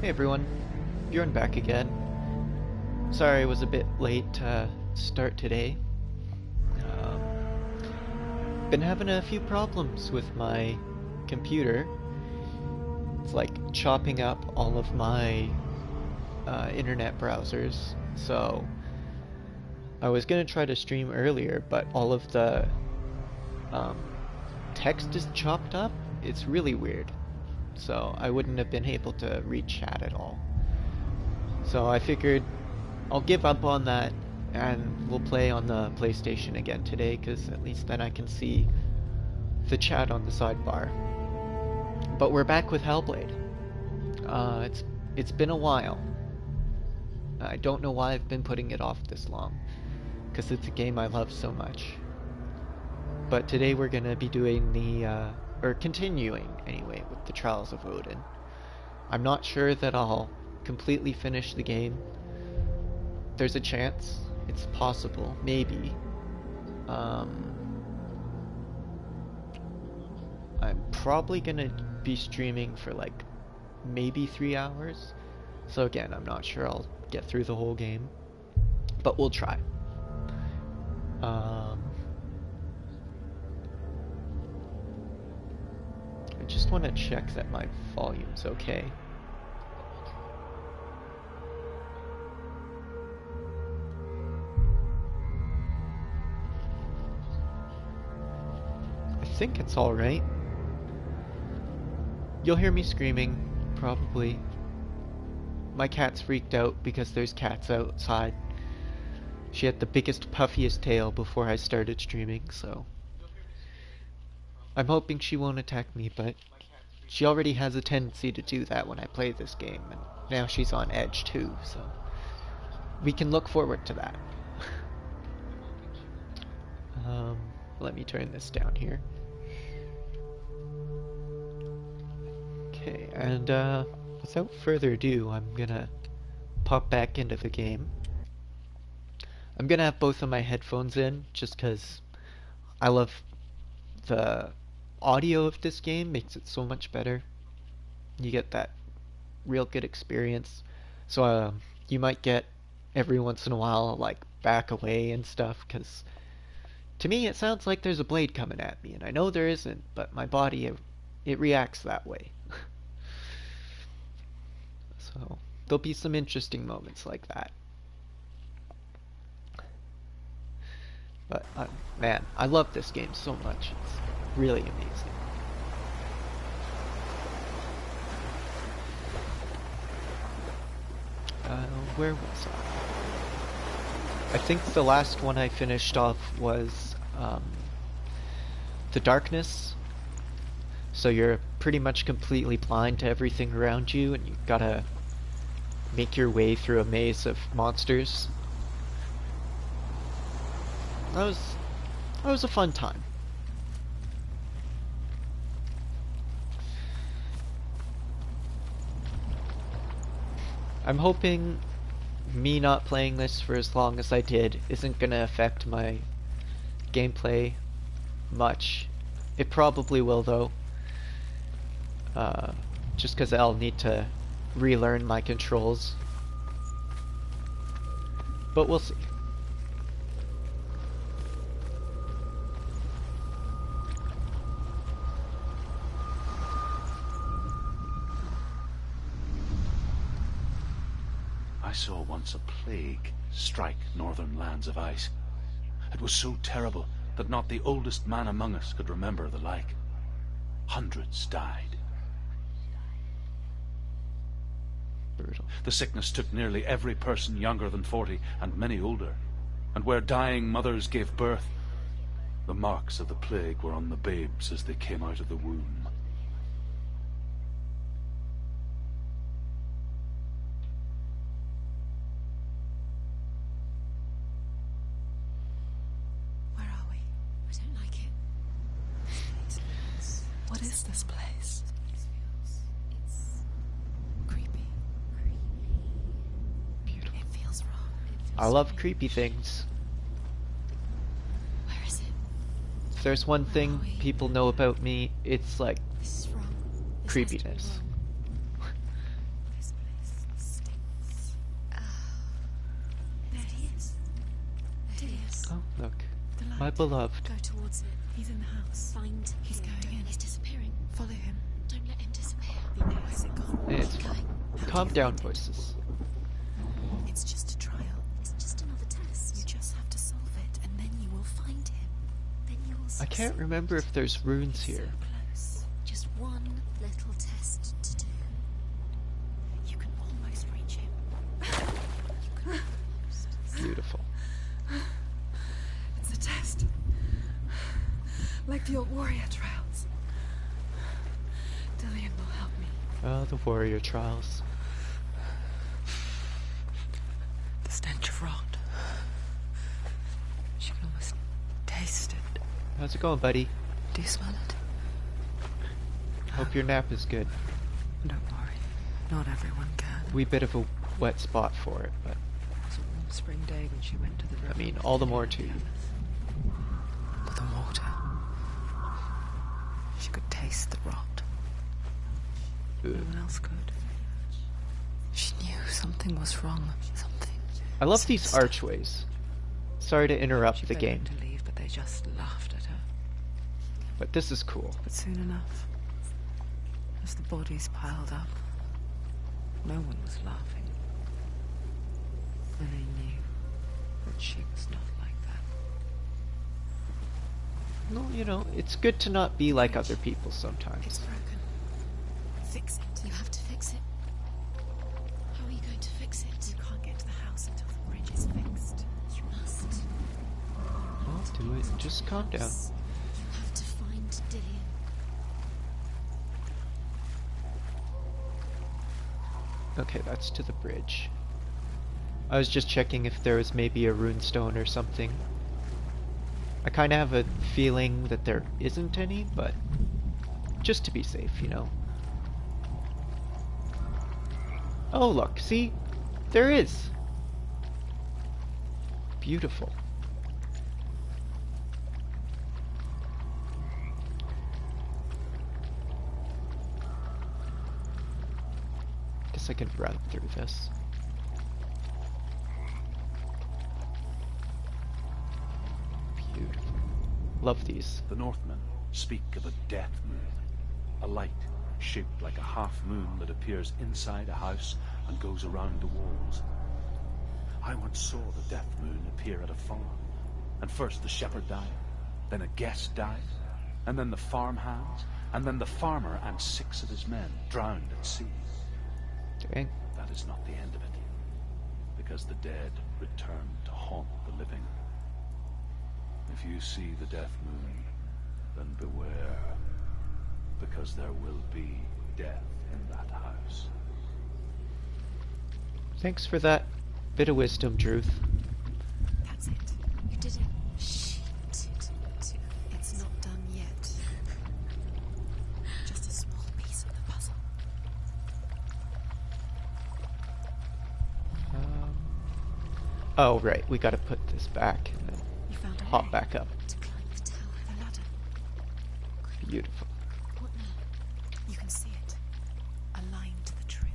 Hey everyone, Bjorn back again. Sorry I was a bit late to start today. Um, been having a few problems with my computer. It's like chopping up all of my internet browsers. So I was gonna try to stream earlier, but all of the um, text is chopped up. It's really weird. So I wouldn't have been able to read chat at all. So I figured I'll give up on that and we'll play on the PlayStation again today, because at least then I can see the chat on the sidebar. But we're back with Hellblade. It's been a while. I don't know why I've been putting it off this long, because it's a game I love so much. But today we're gonna be doing or continuing anyway, with the Trials of Odin. I'm not sure that I'll completely finish the game. There's a chance. It's possible. Maybe. I'm probably gonna be streaming for like maybe 3 hours. So again, I'm not sure I'll get through the whole game, but we'll try. I just want to check that my volume's okay. I think it's alright. You'll hear me screaming, probably. My cat's freaked out because there's cats outside. She had the biggest, puffiest tail before I started streaming, so I'm hoping she won't attack me, but she already has a tendency to do that when I play this game, and now she's on edge too, so we can look forward to that. Let me turn this down here. Okay, and without further ado, I'm gonna pop back into the game. I'm gonna have both of my headphones in, just because I love the audio of this game. Makes it so much better. You get that real good experience. So you might get every once in a while like back away and stuff, because to me it sounds like there's a blade coming at me, and I know there isn't, but my body it reacts that way. So there'll be some interesting moments like that. But man, I love this game so much. It's really amazing. Where was I? I think the last one I finished off was the darkness. So you're pretty much completely blind to everything around you, and you gotta make your way through a maze of monsters. That was a fun time. I'm hoping me not playing this for as long as I did isn't gonna affect my gameplay much. It probably will though. Just because I'll need to relearn my controls. But we'll see. I saw once a plague strike northern lands of ice. It was so terrible that not the oldest man among us could remember the like. Hundreds died. Brutal. The sickness took nearly every person younger than 40, and many older. And where dying mothers gave birth, the marks of the plague were on the babes as they came out of the womb. Where are we? I don't like it. What is this place? It's creepy. Beautiful. It feels wrong. I love creepy things. Where is it? If there's one thing people know about me, it's like This is wrong. This has to be creepiness. wrong. This place. Oh, look. The light. My beloved. Go towards it. He's in the house. Find. He's going in. He's disappearing. Follow him. Don't let him disappear. Where's it gone? It's fine. Calm down, voices. It's just a trial. It's just another test. You just have to solve it, and then you will find him. Then you will I can't remember if there's runes here. So close. Just one little test to do. You can almost reach him. You can almost. Beautiful. It's a test. Like the old warrior trials. Dillian will help me. Oh, the warrior trials. The stench of rot. She can almost taste it. How's it going, buddy? Do you smell it? Hope your nap is good. Don't worry. Not everyone can. Wee bit of a wet spot for it, but It was a warm spring day when she went to the river. I mean, all the more to you. But the water. She could taste the rot. No one else could. She knew something was wrong. Something. I love these archways. Sorry to interrupt She the begged game, them to leave, but they just laughed at her. but this is cool. But soon enough, as the bodies piled up, no one was laughing. And they knew that she was not like that. No, you know, it's good to not be like other people It's sometimes. broken. Fix it. You have to fix it. How are you going to fix it? You can't get to the house until the bridge is fixed. You must. I'll do it. Just calm down. You have to find Dillian. Okay, that's to the bridge. I was just checking if there was maybe a runestone or something. I kind of have a feeling that there isn't any, but just to be safe, you know. Oh, look, see? There is! Beautiful. Guess I can run through this. Beautiful. Love these. The Northmen speak of a death moon, a light shaped like a half moon that appears inside a house and goes around the walls. I once saw the death moon appear at a farm, and first the shepherd died, then a guest died, and then the farmhands, and then the farmer and 6 of his men drowned at sea. Dang. That is not the end of it, because the dead return to haunt the living. If you see the death moon, then beware, because there will be death in that house. Thanks for that bit of wisdom, Druth. That's it. You did it. Shh. It's not done yet. Just a small piece of the puzzle. Oh, right, we gotta put this back and then You found a hop way back up. to climb the tower, the ladder. Beautiful. What now? You can see it. Aligned to the truth.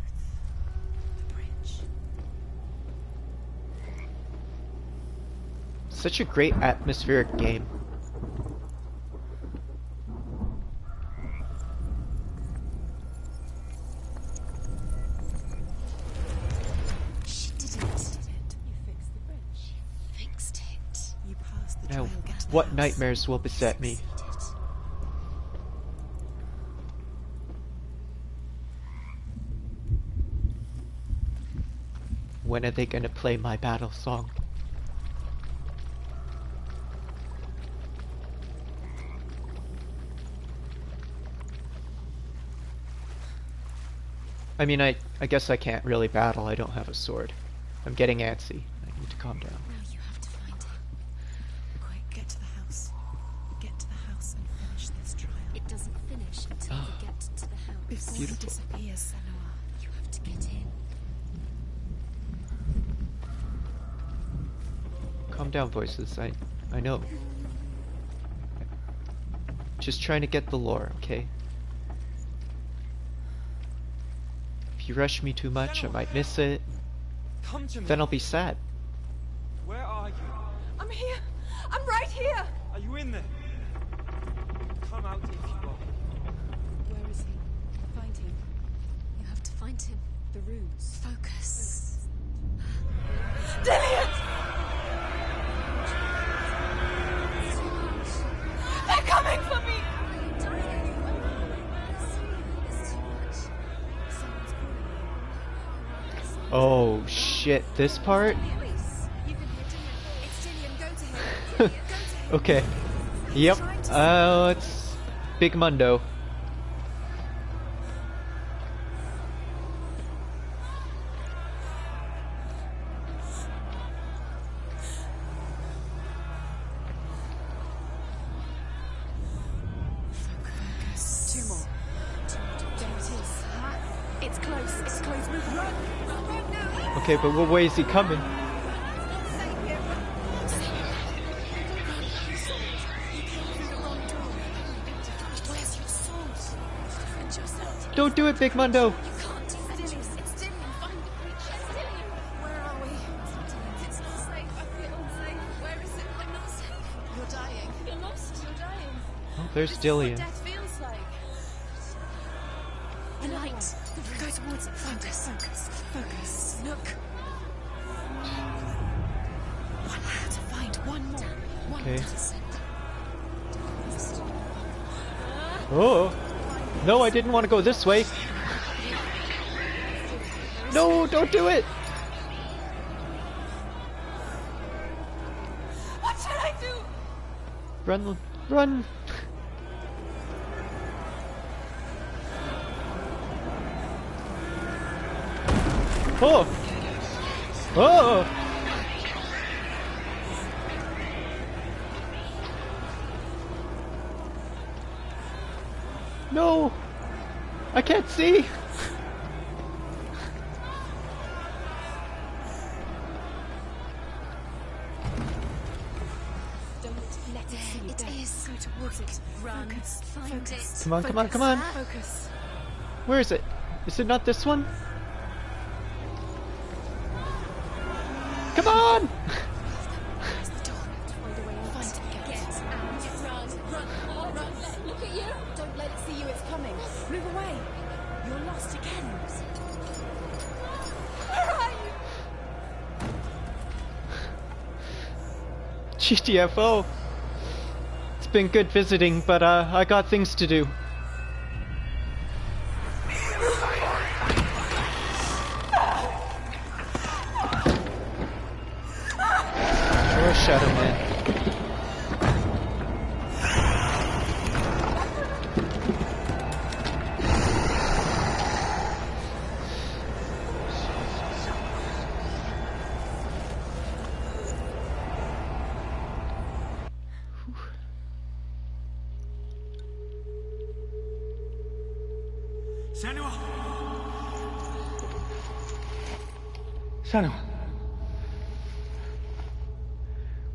The bridge. Such a great atmospheric game. She did it. You fixed the bridge. She fixed it. You passed the Now, trial gate to the what house. nightmares will beset me? Succeeded. When are they gonna play my battle song? I mean, I guess I can't really battle. I don't have a sword. I'm getting antsy. I need to calm down. Now you have to find him. Quick, get to the house. Get to the house and finish this trial. It doesn't finish until you get to the house. Before Beautiful. he disappears, Senua, you have to get in. Calm down, voices. I know. Just trying to get the lore, okay? If you rush me too much, I might miss it. Come to me. Then I'll be sad. Where are you? I'm here. I'm right here! Are you in there? Come out if you are. Where is he? Find him. You have to find him. The runes. Focus. Dillion! They're coming for me! Oh shit, this part? Okay. Yep. It's Big Mundo. Two more. There it is. It's close. It's close. Move. Run. Run now. Okay, but what way is he coming? Don't do it, Big Mundo! You can't do that. It's Dillion. Find the creature. It's Dillion. Where are we? It's not safe. I feel unsafe. Where is it? I'm not safe. You're dying. You're lost. You're dying. Oh, there's This is Dillion. what death feels like. The light. Go towards it. Focus. Focus. Focus. Look. One more to find. One more. One Okay. dozen. Oh! No, I didn't want to go this way! No, don't do it! What should I do? Run, run! Oh! Oh! No! I can't see! Don't let it see you. It is. Go towards it. Run. Focus. Find it. Come on, come on, come on! Focus. Where is it? Is it not this one? Come on! Where's the door? Find a way out. Find it. Get out. Run. Run. Look at you. Don't let it see you. It's coming. Move away. You're lost again. Where are you? GTFO! It's been good visiting, but I got things to do. Or Shadow Man. Senua! Senua!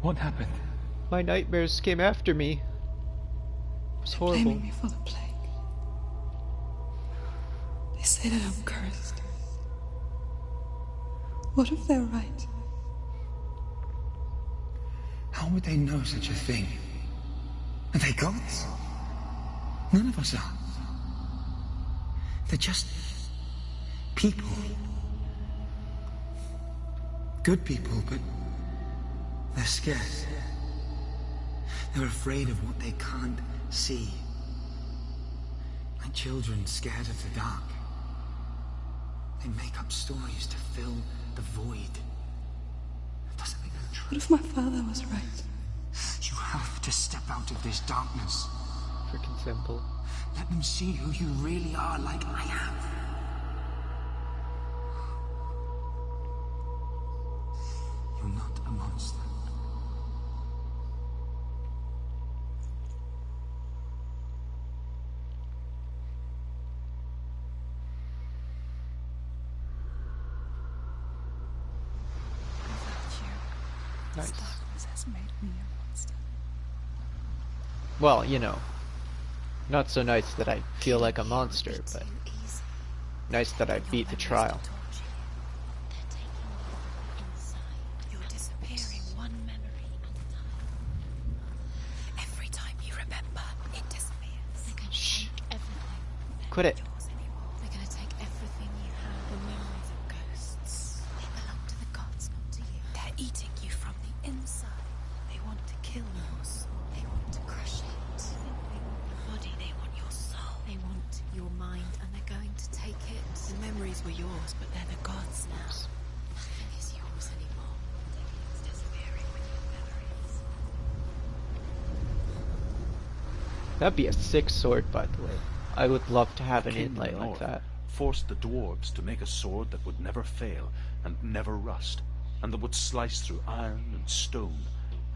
What happened? My nightmares came after me. It was horrible. Blaming me for the plague. They say that I'm cursed. What if they're right? How would they know such a thing? Are they gods? None of us are. They're just people. Good people, but they're scared. They're afraid of what they can't see. Like children scared of the dark. They make up stories to fill the void. That doesn't make them true. What if my father was right? You have to step out of this darkness. Freaking simple. Let them see who you really are, like I am. You're not a monster. Nice. Darkness has made me a monster. Well, you know, not so nice that I feel like a monster, but nice that I beat the trial. You're disappearing one memory at a time. quit it. yours anymore. They're gonna take everything you have. The memories of ghosts. They belong to the gods, not to you. They're eating you from the inside. They want to kill your soul. They want to crush it. They want your body. They want your soul. They want your mind, and they're going to take it. The memories were yours, but they're the gods now. Nothing is yours anymore. It's disappearing with your memories. That'd be a sick sword, by the way. I would love to have The an king in inlay the like north that. forced the dwarves to make a sword that would never fail and never rust, and that would slice through iron and stone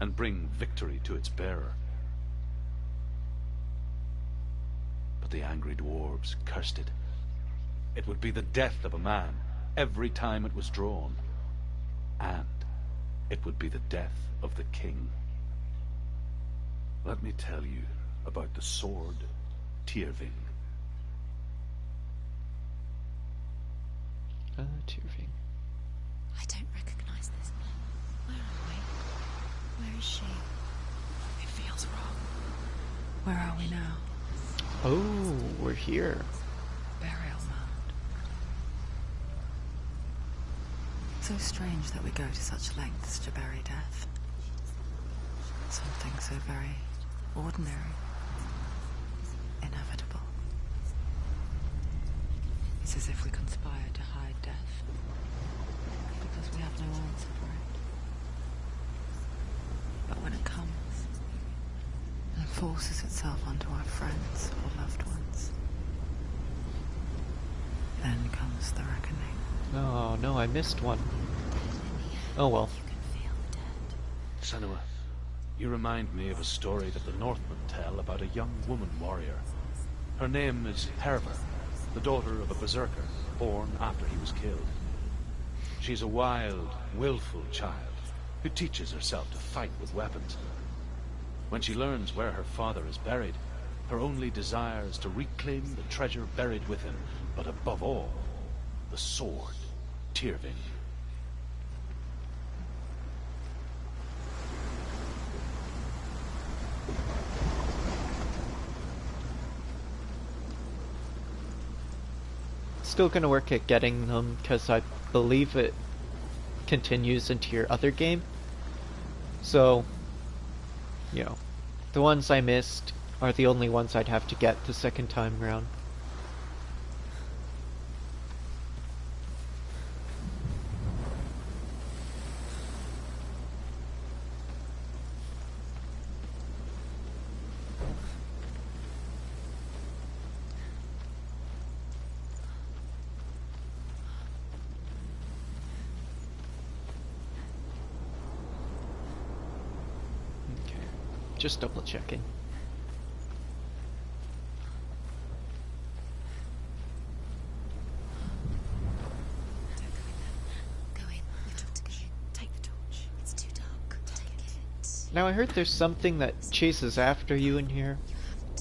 and bring victory to its bearer. But the angry dwarves cursed it. It would be the death of a man every time it was drawn, and it would be the death of the king. Let me tell you about the sword Tyrving. Tyrving. I don't recognize this. Where are we? Where is she? It feels wrong. Where are we now? Oh, we're here. Burial mound. So strange that we go to such lengths to bury death. Something so very ordinary, inevitable. It's as if we conspire to hide death, because we have no answer for it. But when it comes, and forces itself onto our friends or loved ones, then comes the reckoning. Oh no, I missed one. Oh well. You can feel the dead. Senua, you remind me of a story that the Northmen tell about a young woman warrior. Her name is Herva, the daughter of a berserker, born after he was killed. She's a wild, willful child who teaches herself to fight with weapons. When she learns where her father is buried, her only desire is to reclaim the treasure buried with him, but above all, the sword, Tyrving. Still gonna work at getting them, because I believe it continues into your other game. So, you know, the ones I missed are the only ones I'd have to get the second time round. Just double checking. Go in. You've got to go in. Take the torch. It's too dark. Take it. Now I heard there's something that chases after you in here,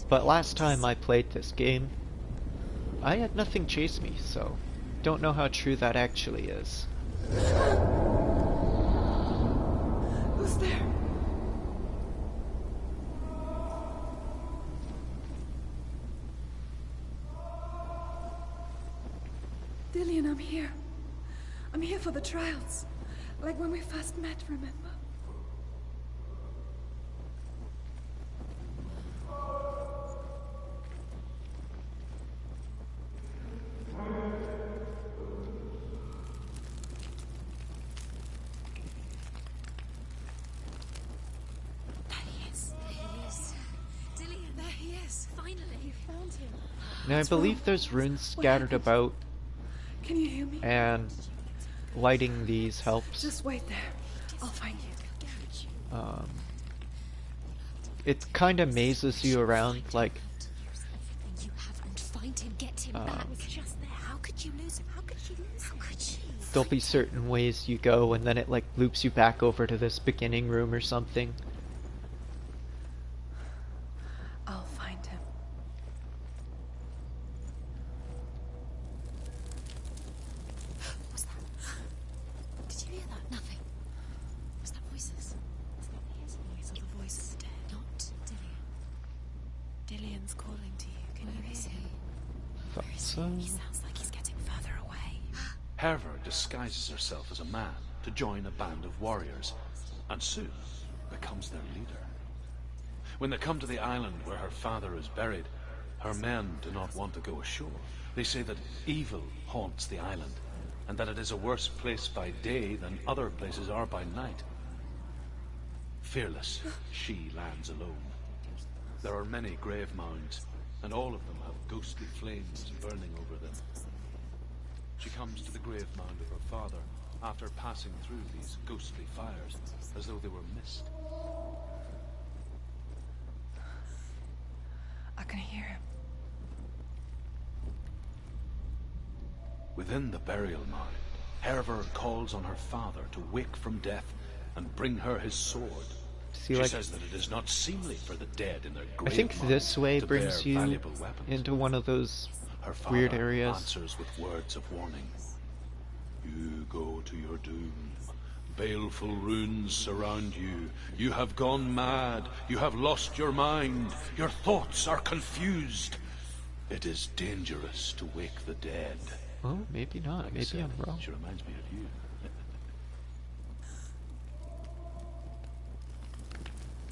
but last time I played this game, I had nothing chase me, so don't know how true that actually is. Who's there? Dillian, I'm here. I'm here for the trials. Like when we first met, remember? There he is. There he is. Dillian, there he is. Finally. You found him. Now I believe there's runes scattered about, Can you hear me? and lighting these helps. Just wait there. I'll find you. It kind of mazes you around, like, You have and find him. Get him back. He was just there. How could you lose him? How could you lose him? How could you? there'll be certain ways you go, and then it, like, loops you back over to this beginning room or something. I'll find him. What's that? Did you hear that? Nothing. Was that voices? It's not his voice or the voice of the dead. Not Dillian. Dillian's calling to you. Can you hear him? So... He sounds like he's getting further away. Herver disguises herself as a man to join a band of warriors, and soon becomes their leader. When they come to the island where her father is buried, her men do not want to go ashore. They say that evil haunts the island, and that it is a worse place by day than other places are by night. Fearless, she lands alone. There are many grave mounds, and all of them have ghostly flames burning over them. She comes to the grave mound of her father after passing through these ghostly fires, as though they were mist. I can hear him. Within the burial mound, Herver calls on her father to wake from death and bring her his sword. See, She like, says that it is not seemly for the dead in their I grave think mound this way to brings bear you valuable weapons. into one of those Her father weird areas. answers with words of warning. You go to your doom. Baleful runes surround you. You have gone mad. You have lost your mind. Your thoughts are confused. It is dangerous to wake the dead. Oh, maybe not. Like I Maybe said, I'm wrong. She reminds me of you.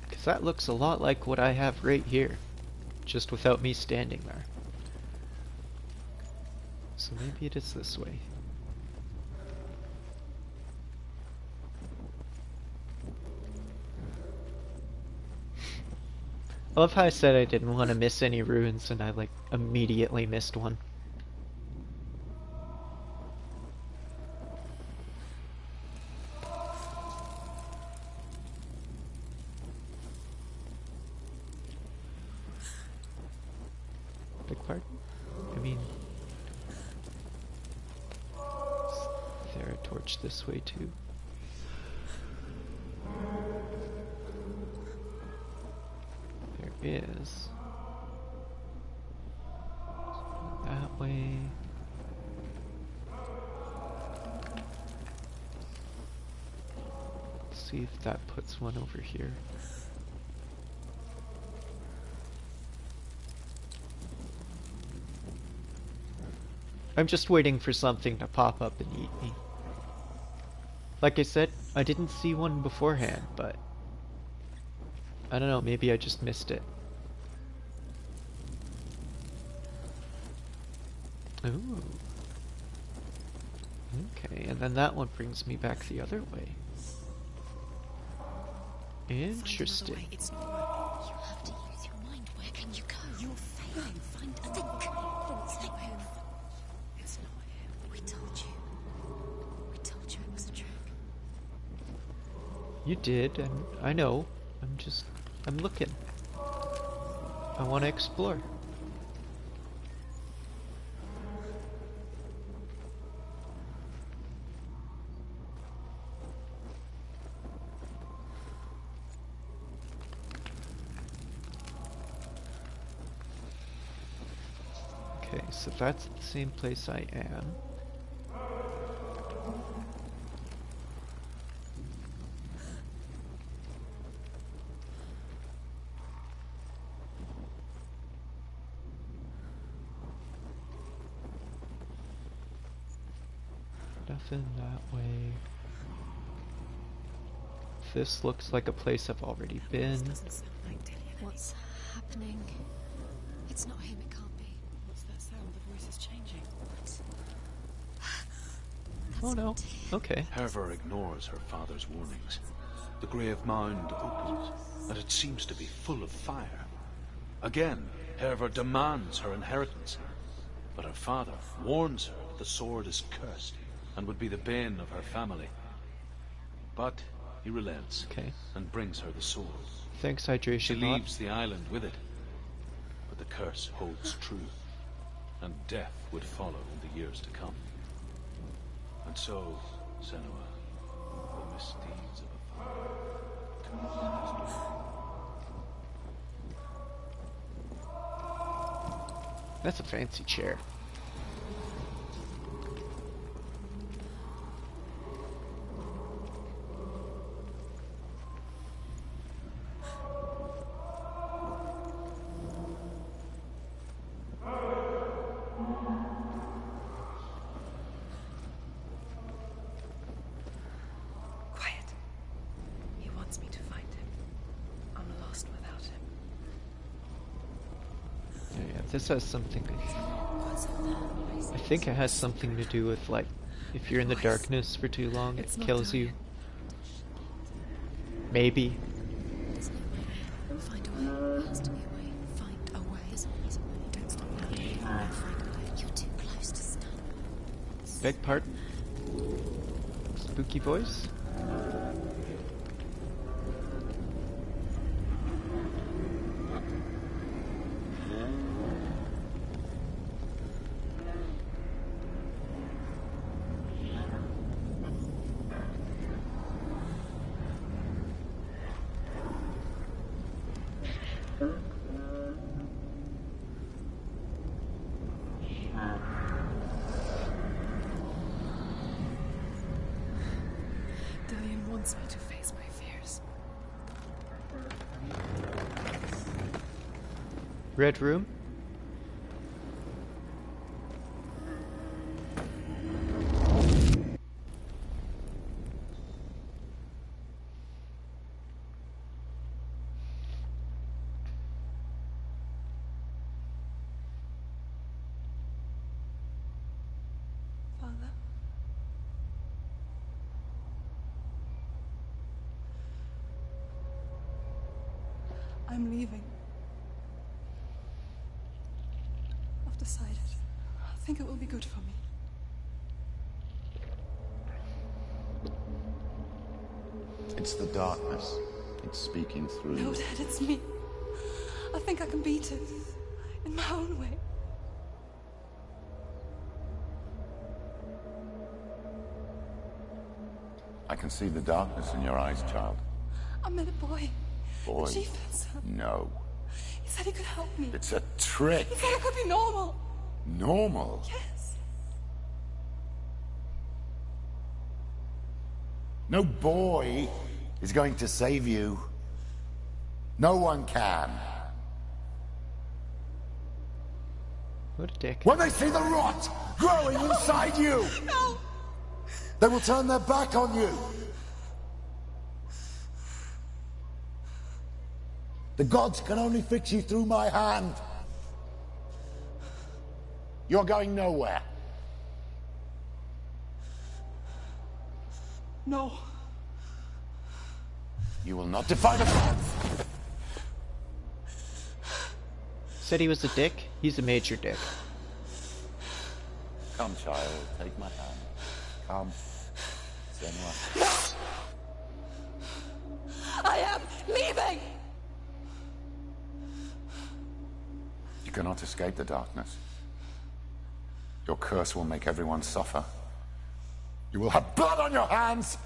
Because that looks a lot like what I have right here. Just without me standing there. So maybe it is this way. I love how I said I didn't want to miss any ruins and I like immediately missed one. Big pardon? I mean... Is there a torch this way too? There is. That way. Let's see if that puts one over here. I'm just waiting for something to pop up and eat me. Like I said, I didn't see one beforehand, but I don't know, maybe I just missed it. Ooh. Okay, and then that one brings me back the other way. Interesting. Find another way. It's not working. You have to use your mind. Where can you go? You're failing. Find a think. It's not him. It's not him. We told you. We told you it was a trick. You did, and I know. I'm looking. I want to explore. Okay, so that's the same place I am. Nothing that way. This looks like a place I've already been. This doesn't sound like Dillian. What's happening? It's not him. It can't be. What's that sound? The voice is changing. Oh no. Okay. Herver ignores her father's warnings. The grave mound opens, and it seems to be full of fire. Again, Herver demands her inheritance, but her father warns her that the sword is cursed and would be the bane of her family. But he relents, Okay. and brings her the sword. Thanks, hydration. She Mod. leaves the island with it, but the curse holds true, and death would follow in the years to come. And so, Senua, the misdeeds of a father turn to his doom. That's a fancy chair. This has something. I think it has something to do with, like, if you're in the darkness for too long, it kills you. Maybe. Find a way. There has to be a way. Find a way. Don't stop now. Find a way. You're too close to stun. Beg pardon? Spooky voice? Dillian wants me to face my fears. Red room? Father? I'm leaving. I've decided. I think it will be good for me. It's the darkness. It's speaking through No, you. Dad, it's me. I think I can beat it. In my own way. I can see the darkness in your eyes, child. I met a boy. Boy. The chief himself. No. He said he could help me. It's a trick. He said I could be normal. Normal. Yes. No boy is going to save you. No one can. What a dick. When they see the rot growing inside you, No! they will turn their back on you. The gods can only fix you through my hand. You're going nowhere. No. You will not defy the gods. Said he was a dick. He's a major dick. Come, child, take my hand. Come. Senua. I am leaving! You cannot escape the darkness. Your curse will make everyone suffer. You will have blood on your hands!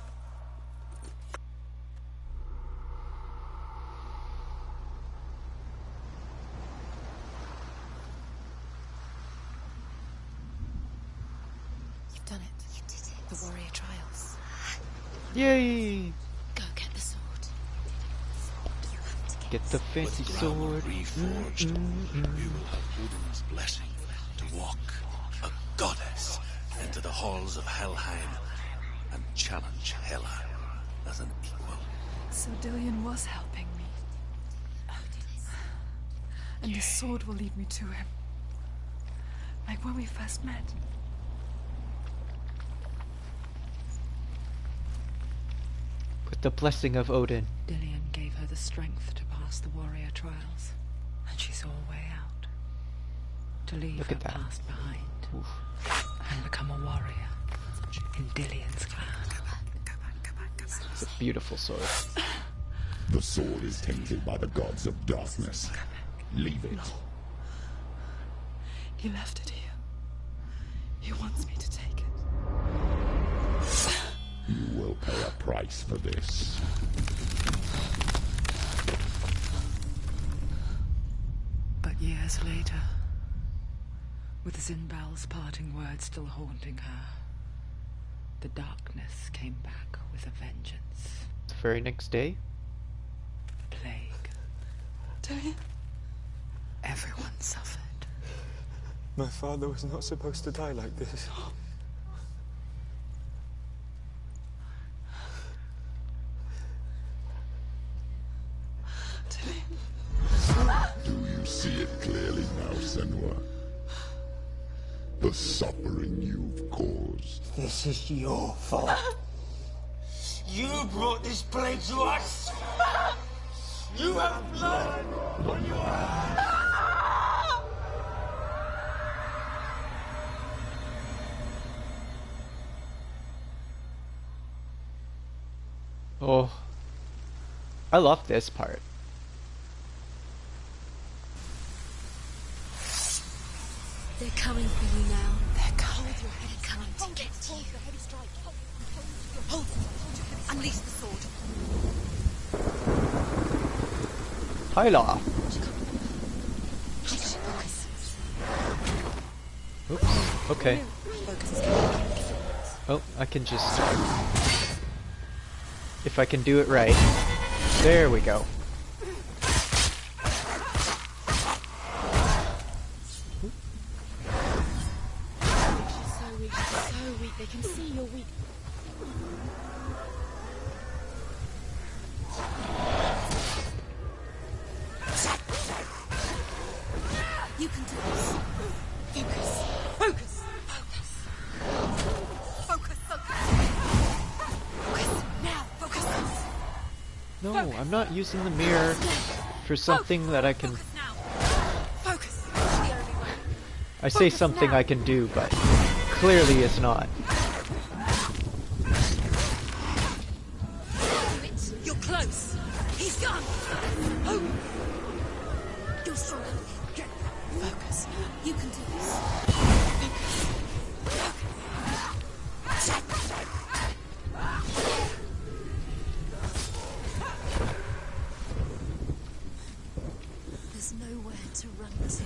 You've done it. You did it. The warrior trials. Yay! Go get the sword. You have to Get the fancy sword. Reforged, you will have Odin's blessing to walk a goddess into the halls of Helheim and challenge Hela as an equal. So Dillian was helping me. And the sword will lead me to him. Like when we first met. With the blessing of Odin. Dillian gave her the strength to pass the warrior trials, and she saw a way out. To leave Look her at that. past behind Oof. and become a warrior in Dillian's clan. It's a beautiful sword. The sword is tainted by the gods of darkness. Leave it. He left it here. He wants me to take it. You will pay a price for this. But years later, with Zinbal's parting words still haunting her, the darkness came back with a vengeance. The very next day. The plague. Dillian? Everyone suffered. My father was not supposed to die like this. Dillian? Do you see it clearly now, Senua? the suffering you've caused. This is your fault. You brought this plague to us. You have blood on your hands. Oh, I love this part. They're coming for you now. They're coming. They're coming to get you. Hold. Unleash the sword. Hyla. Oops. Okay. Oh, I can just... if I can do it right. There we go. So weak. They can see you're weak. You can do this. Focus. Focus. Focus. Focus. Focus. Now. Focus. No, I'm not using the mirror for something that I can... Focus. I say something I can do, but clearly it's not. You're close. He's gone. Oh. You're strong. Focus. You can do this. There's nowhere to run to.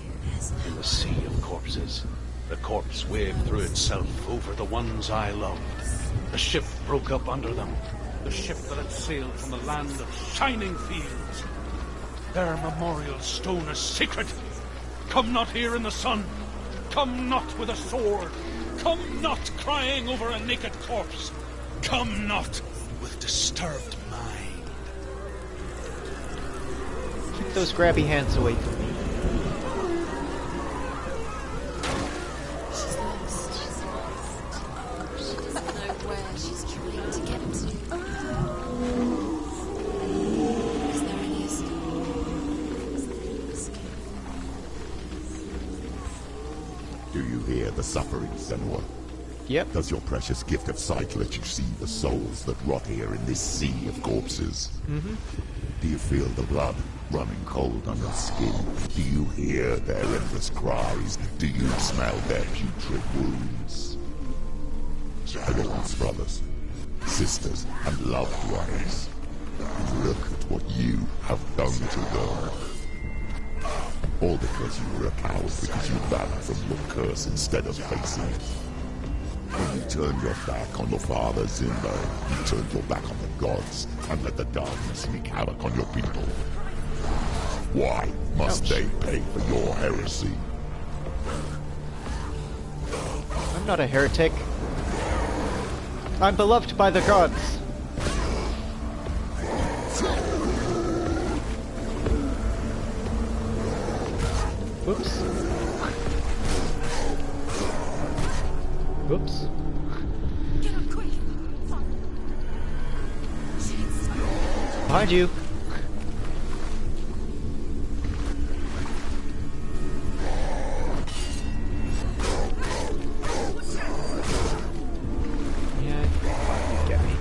In the sea of corpses, the corpse waved through itself over the ones I loved. The ship broke up under them. The ship that had sailed from the land of shining fields. Their memorial stone is sacred. Come not here in the sun. Come not with a sword. Come not crying over a naked corpse. Come not with disturbed mind. Keep those grabby hands away from me. She's lost. She doesn't know where she's trying to get to. Is there any escape? Do you hear the suffering, Senua? Yep. Does your precious gift of sight let you see the souls that rot here in this sea of corpses? Mm-hmm. Do you feel the blood running cold on your skin? Do you hear their endless cries? Do you smell their putrid wounds? Are your once brothers, sisters, and loved ones? Look at what you have done to them. All because you were a coward, because you ran from your curse instead of facing it. When you turned your back on your father Zimba, you turned your back on the gods and let the darkness wreak havoc on your people. Why must they pay for your heresy? I'm not a heretic. I'm beloved by the gods. Whoops. Whoops. Get up quick. Behind you. Yeah, you get me.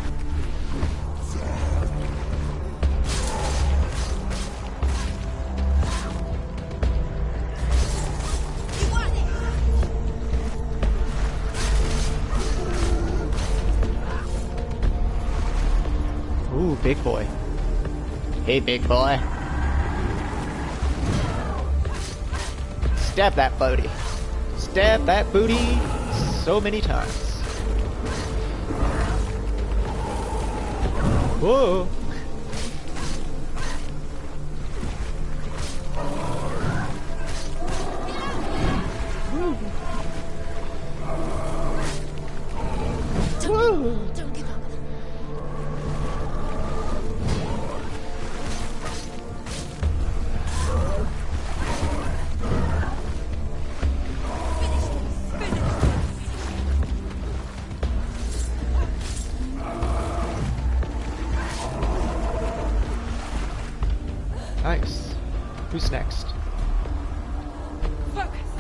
Ooh, big boy. Hey, big boy. Stab that booty. Stab that booty so many times. Whoa. Woo. Don't give up. next? Focus.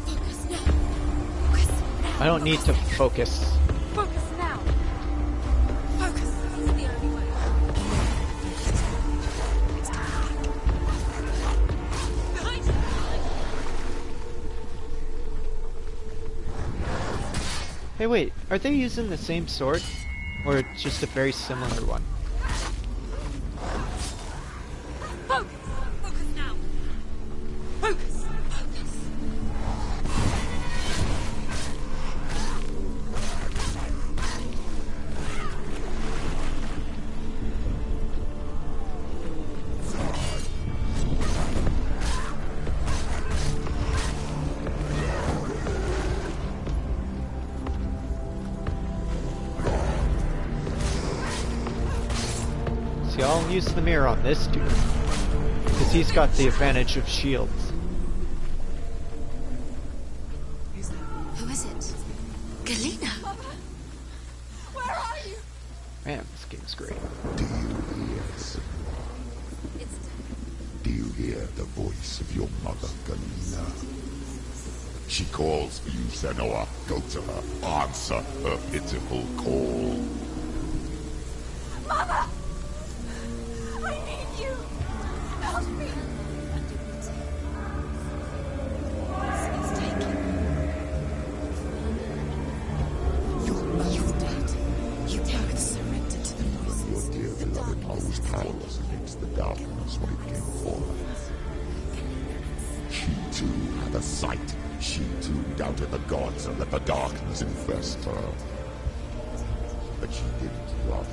Focus now. Focus now. I don't need to focus. Focus now. Focus. This is the only way. Behind you. Hey, wait, are they using the same sword? Or just a very similar one? Focus. Focus now. Focus. Focus. See, I'll use the mirror on this dude. Because he's got the advantage of shields. Who is it? Galena. Where are you? Man, this game's great. Do you hear? Do you hear the voice of your mother, Galena? She calls for you, Senua. Go to her. Answer her pitiful call. Mother! I need you! Help me! He's taken. You're dead. You both surrendered to the Your voices. dear beloved mother was powerless against the darkness when it came for her. She too had a sight. She too doubted the gods and let the darkness infest her. But she didn't run.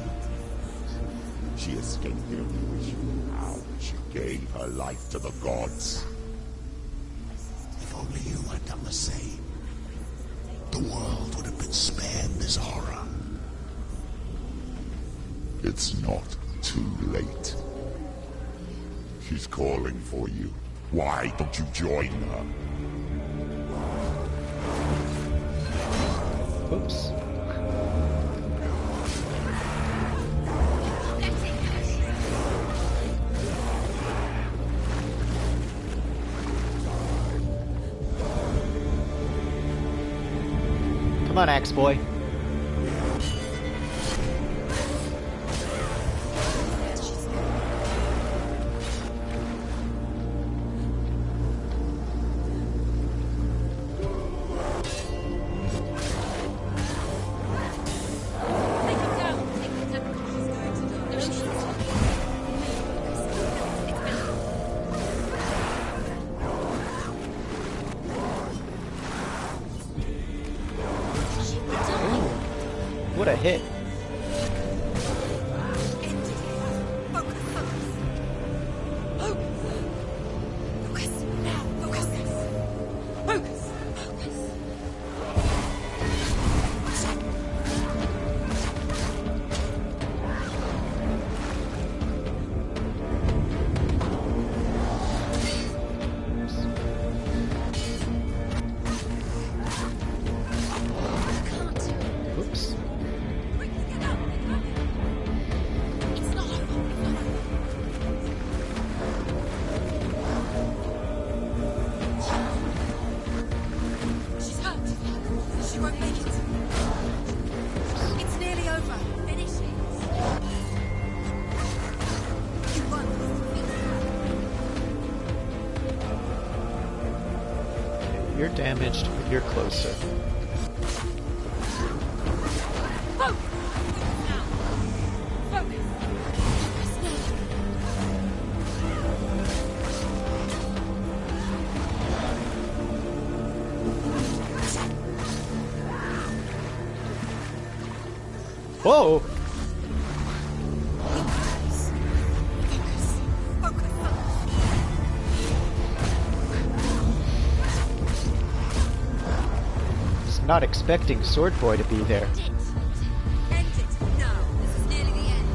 She escaped the only way she knew how. She gave her life to the gods. If only you had done the same, the world would have been spared this horror. It's not too late. She's calling for you. Why don't you join her? Oops. Come on, Axe Boy. What a hit. Oops. She's hurt. She won't make it. It's nearly over. Finish it. You won. You're damaged, but you're closer. Focus! Now. Focus! Whoa! Was not expecting Sword Boy to be there. End it now. This is nearly the end.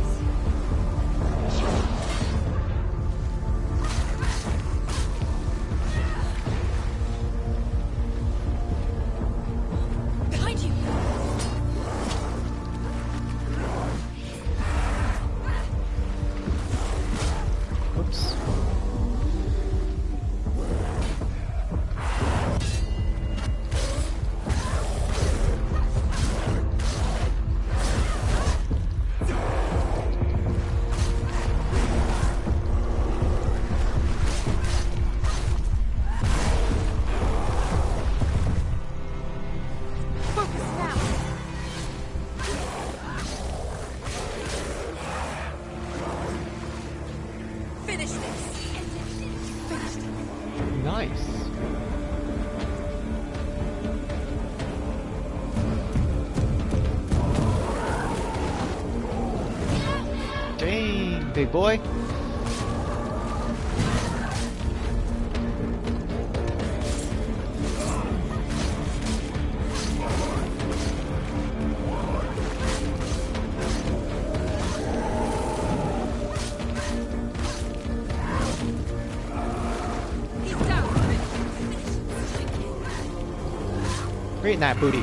Behind you. Oops. big boy. Right in that booty.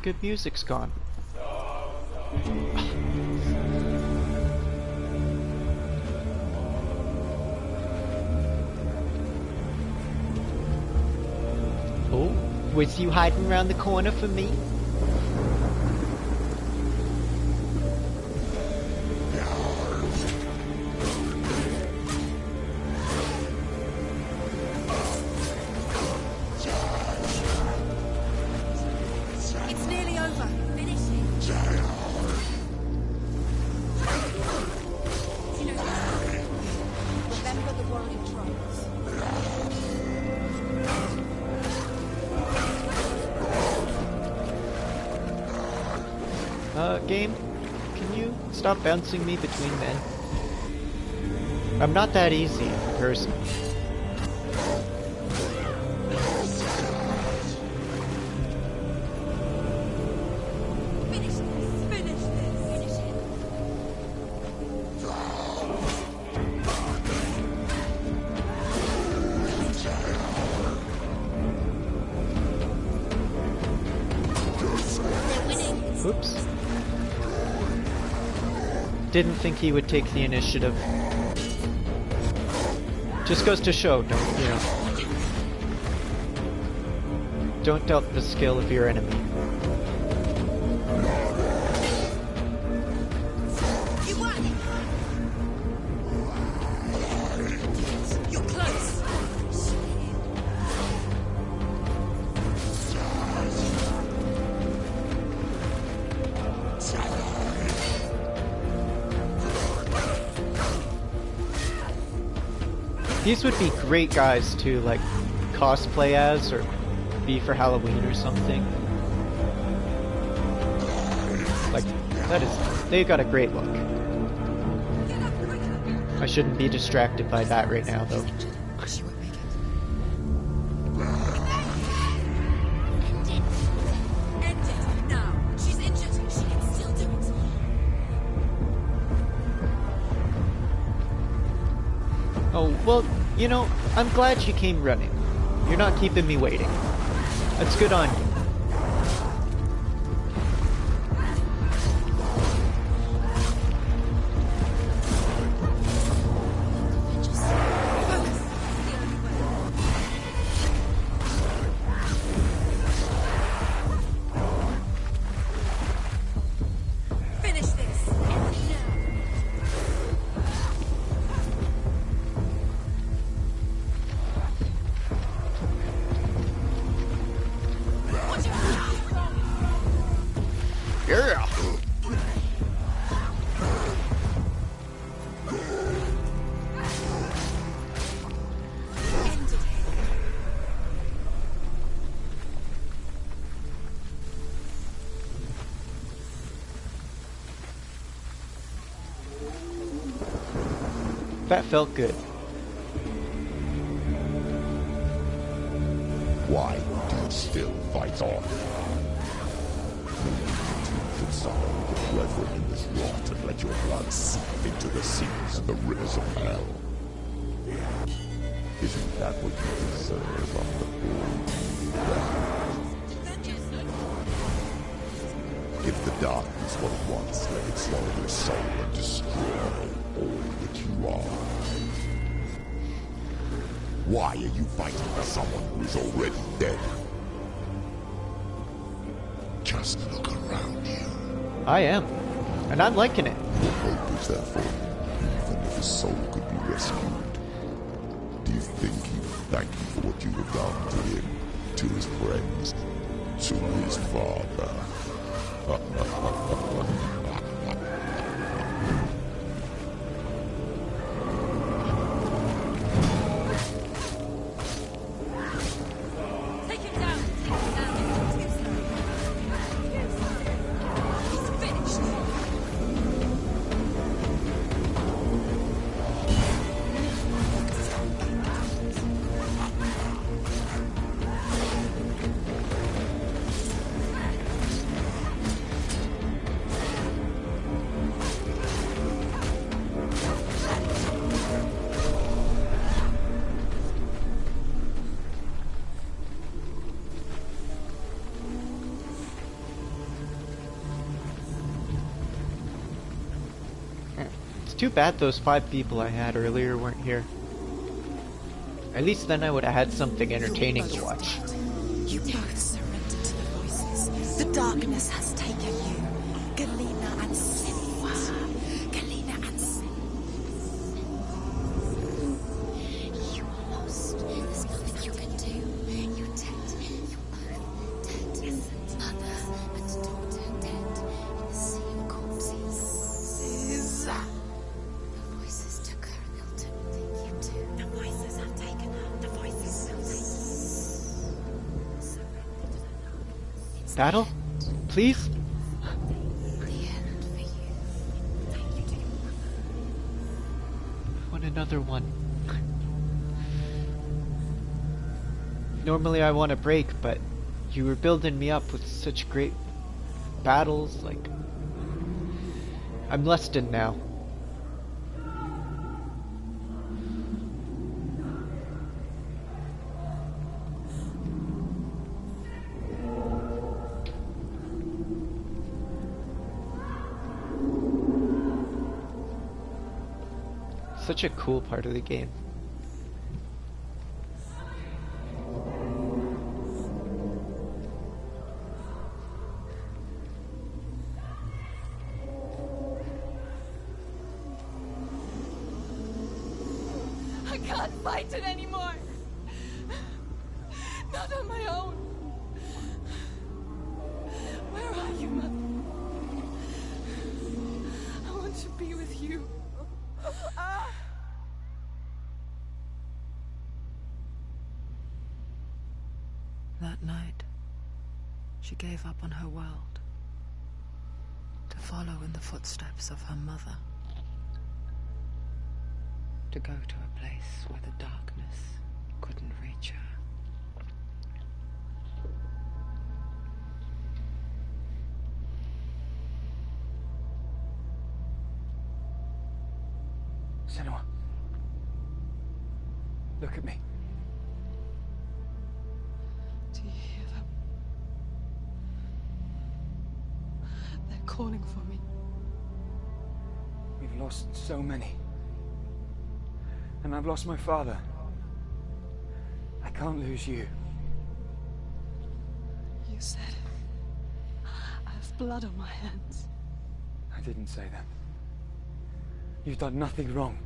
Good music's gone. Oh, was you hiding around the corner for me? Game, can you stop bouncing me between men? I'm not that easy in person. Oops. Didn't think he would take the initiative. Just goes to show, don't doubt the skill of your enemy. You're close. These would be great guys to like cosplay as or be for Halloween or something. Like they got a great look. I shouldn't be distracted by that right now though. She won't make it. End it now. She's injured. She can still do it. Oh, well, I'm glad you came running. You're not keeping me waiting. That's good on you. Yeah. That felt good. Why do you still fight on? Consolidate your brethren in this rot and let your blood seep into the seas and the rivers of hell. Isn't that what you deserve of the poor? If the darkness what it wants, let it swallow your soul and destroy all that you are. Why are you fighting for someone who is already dead? Just look around you. I am. And I'm liking it. What hope is there for him, even if his soul could be rescued? Do you think he'd thank you for what you have done to him, to his friends, to his father? Take him down. Take him down. He's finished. Too bad those 5 people I had earlier weren't here. At least then I would have had something entertaining to watch. You both surrendered to the voices. The darkness has taken you. Galena and Senua. Galena and Senua. You are lost. There's nothing you can do. You're dead. You're both dead. Mother and daughter dead in the sea of corpses. The voices took her and they'll take you too. The voices have taken her. The voices will take you. Surrender to the darkness. Battle? Please? The end for you. Thank you to your mother. I want another one. Normally I want a break, but you were building me up with such great battles, like... I'm lusted now. Such a cool part of the game. I can't fight it anymore. Not on my own. Where are you, Mother? I want to be with you. That night, she gave up on her world to follow in the footsteps of her mother, to go to a place where the darkness couldn't reach her. Senua. Look at me. Do you hear them? They're calling for me. We've lost so many. And I've lost my father. I can't lose you. You said it. I have blood on my hands. I didn't say that. You've done nothing wrong.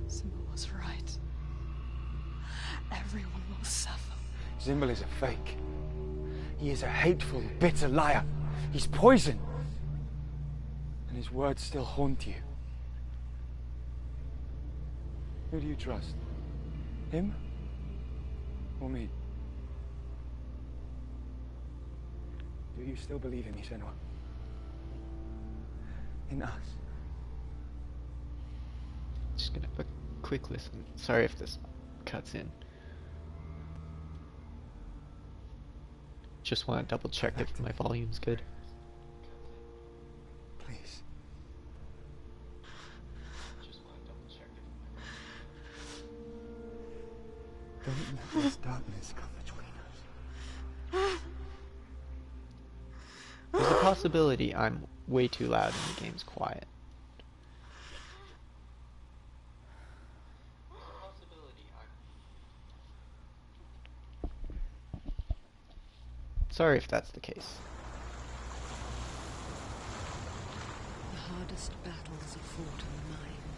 Symbol was right. Everyone will suffer. Symbol is a fake. He is a hateful, bitter liar. He's poison. And his words still haunt you. Who do you trust? Him? Or me? Do you still believe in me, Senua? In us? Just gonna have a quick listen. Sorry if this cuts in. Just want to double check if my volume's good. Please. Don't let this darkness come between us. There's a possibility I'm way too loud and the game's quiet. Sorry if that's the case. The hardest battles are fought in the mind.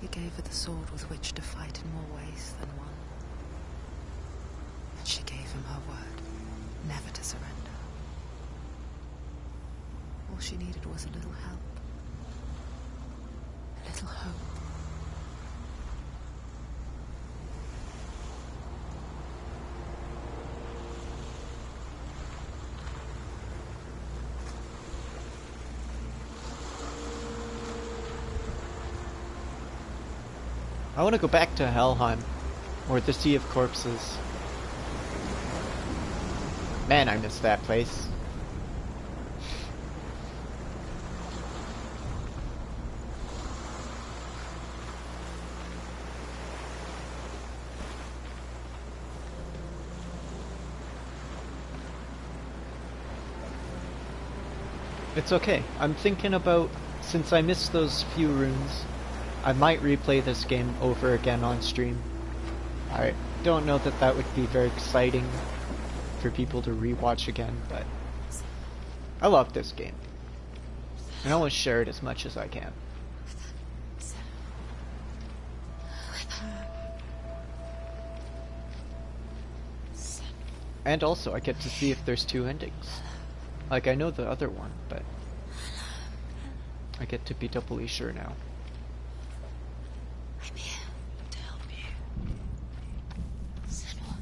He gave her the sword with which to fight in more ways than one. And she gave him her word, never to surrender. All she needed was a little help. A little hope. I want to go back to Helheim, or the Sea of Corpses. Man, I miss that place. It's okay. I'm thinking about, since I missed those few runes, I might replay this game over again on stream. I don't know that that would be very exciting for people to rewatch again, but I love this game. And I want to share it as much as I can. And also, I get to see if there's two endings. Like, I know the other one, but I get to be doubly sure now. I'm here to help you. Senua.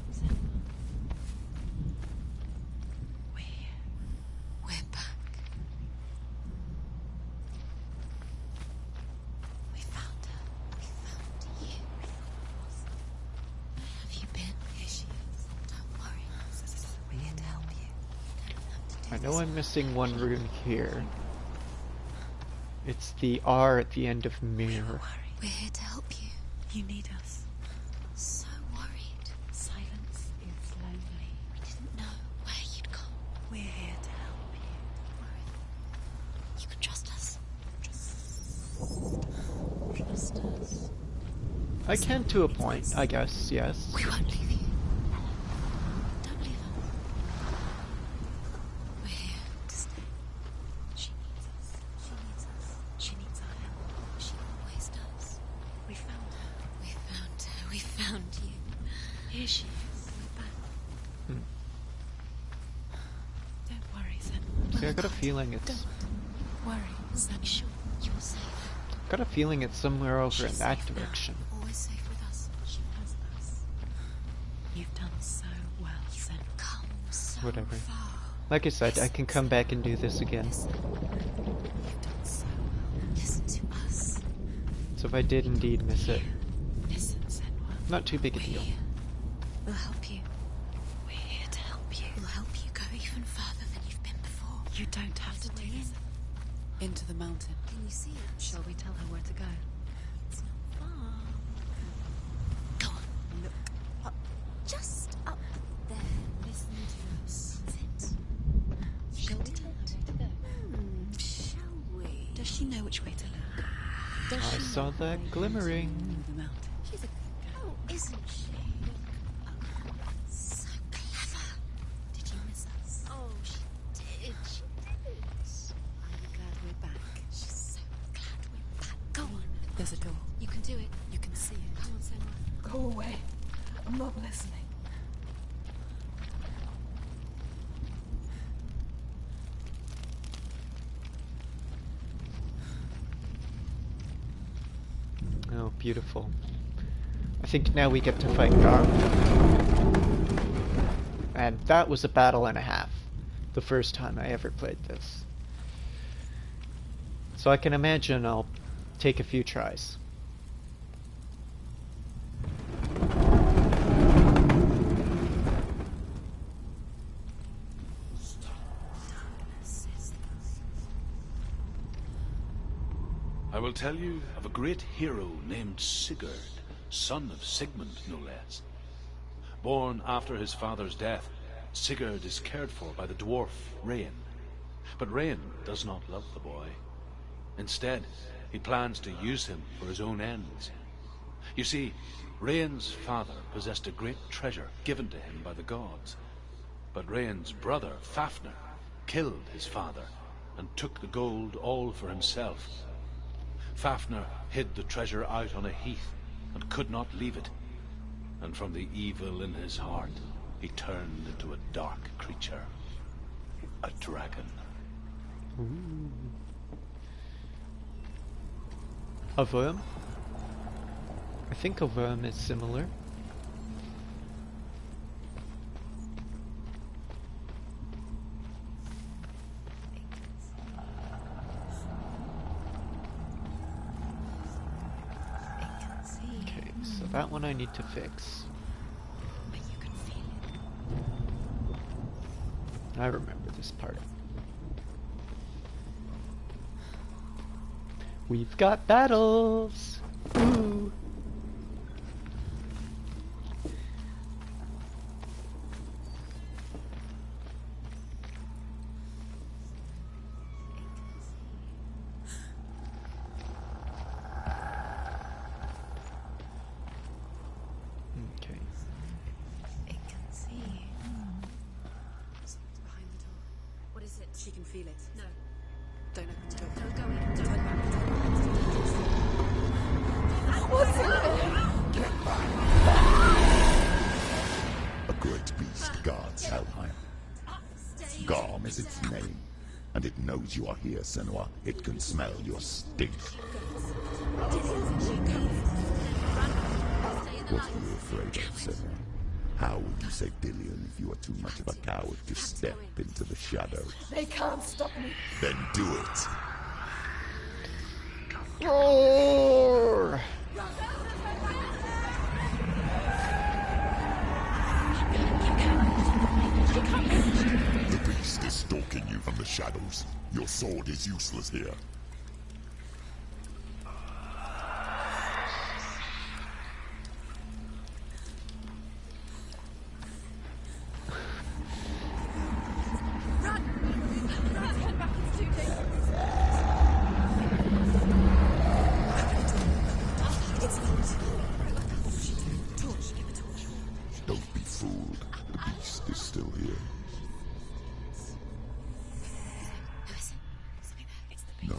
We're back. We found her. We found you. Where have you been? Here she is. Don't worry. We're here to help you. You don't have to do I know this. I'm missing one rune here. It's the R at the end of mirror. We're here to help you. You need us. So worried. Silence is lonely. We didn't know where you'd gone. We're here to help you. Don't worry. You can trust us. Trust us. I can to a point, I guess, yes. We won't leave you. Don't leave her. We're here to stay. She needs us. She needs us. She needs our help. She always does. We found her. We found her. We found you. Here she is. We're back. Hmm. Don't worry, Senua. See, I got a feeling it's... Don't worry, Senua. Sure, you're safe. got a feeling it's somewhere over in that direction. Always safe with us. She has us. You've done so well, Senua. Come so Whatever. far. Like I said, I can come back and do this again. Listen. You've done so well. Listen to us. So if I did indeed miss it, Listen, Senua. not too big a deal. We'll help you. We're here to help you. We'll help you go even further than you've been before. You don't have to do this. Into the mountain. Can you see it? Shall we tell her where to go? It's not far. Go on. Look. Up. Just up there. Listen to us. That's it. Shall we tell her where to go? Shall we? Does she know which way to look? Does I she saw know that the way glimmering. to the mountain. She's a good girl, isn't she? So clever. Did you miss us? Oh, she did. She did. Are you glad we're back? She's so glad we're back. Go on. There's a door. You can do it. You can see it. Come on, Senua. Go away. I'm not listening. Oh, beautiful. I think now we get to fight Garm. And that was a battle and a half. The first time I ever played this. So I can imagine I'll take a few tries. I will tell you of a great hero named Sigurd, son of Sigmund, no less. Born after his father's death, Sigurd is cared for by the dwarf Rain. But Rain does not love the boy. Instead, he plans to use him for his own ends. You see, Rain's father possessed a great treasure given to him by the gods. But Rain's brother, Fafnir, killed his father and took the gold all for himself. Fafnir hid the treasure out on a heath and could not leave it. And from the evil in his heart, he turned into a dark creature. A dragon. Ooh. A worm? I think a worm is similar. Okay, so that one I need to fix. I remember this part. We've got battles! Ooh! Okay. It can see. Something's behind the door. What is it? She can feel it. No. Don't open the door. Don't go in. Don't turn back. What's in there? A great beast guards Helheim. Garm is its name, and it knows you are here, Senua. It can smell your stink. What are you afraid of, Senua? How will you save Dillion if you are too much of a coward to step into the shadows? They can't stop me. Then do it! Roar! The beast is stalking you from the shadows. Your sword is useless here. Don't be fooled. The beast is still here. No.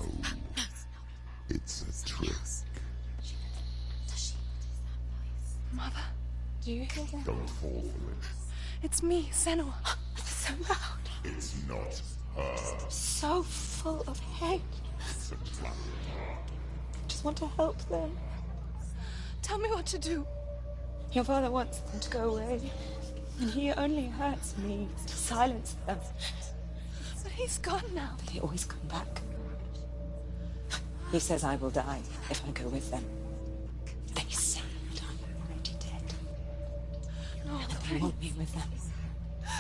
It's a trick. Mother, do you hear that? Don't fall for it. It's me, Senua. It's so loud. It's not her. So full of hate. It's a trap. Just want to help them. Tell me what to do. Your father wants them to go away. And he only hurts me to silence them. But he's gone now. They always come back. He says I will die if I go with them. They say that I'm already dead. No, And they want me with them.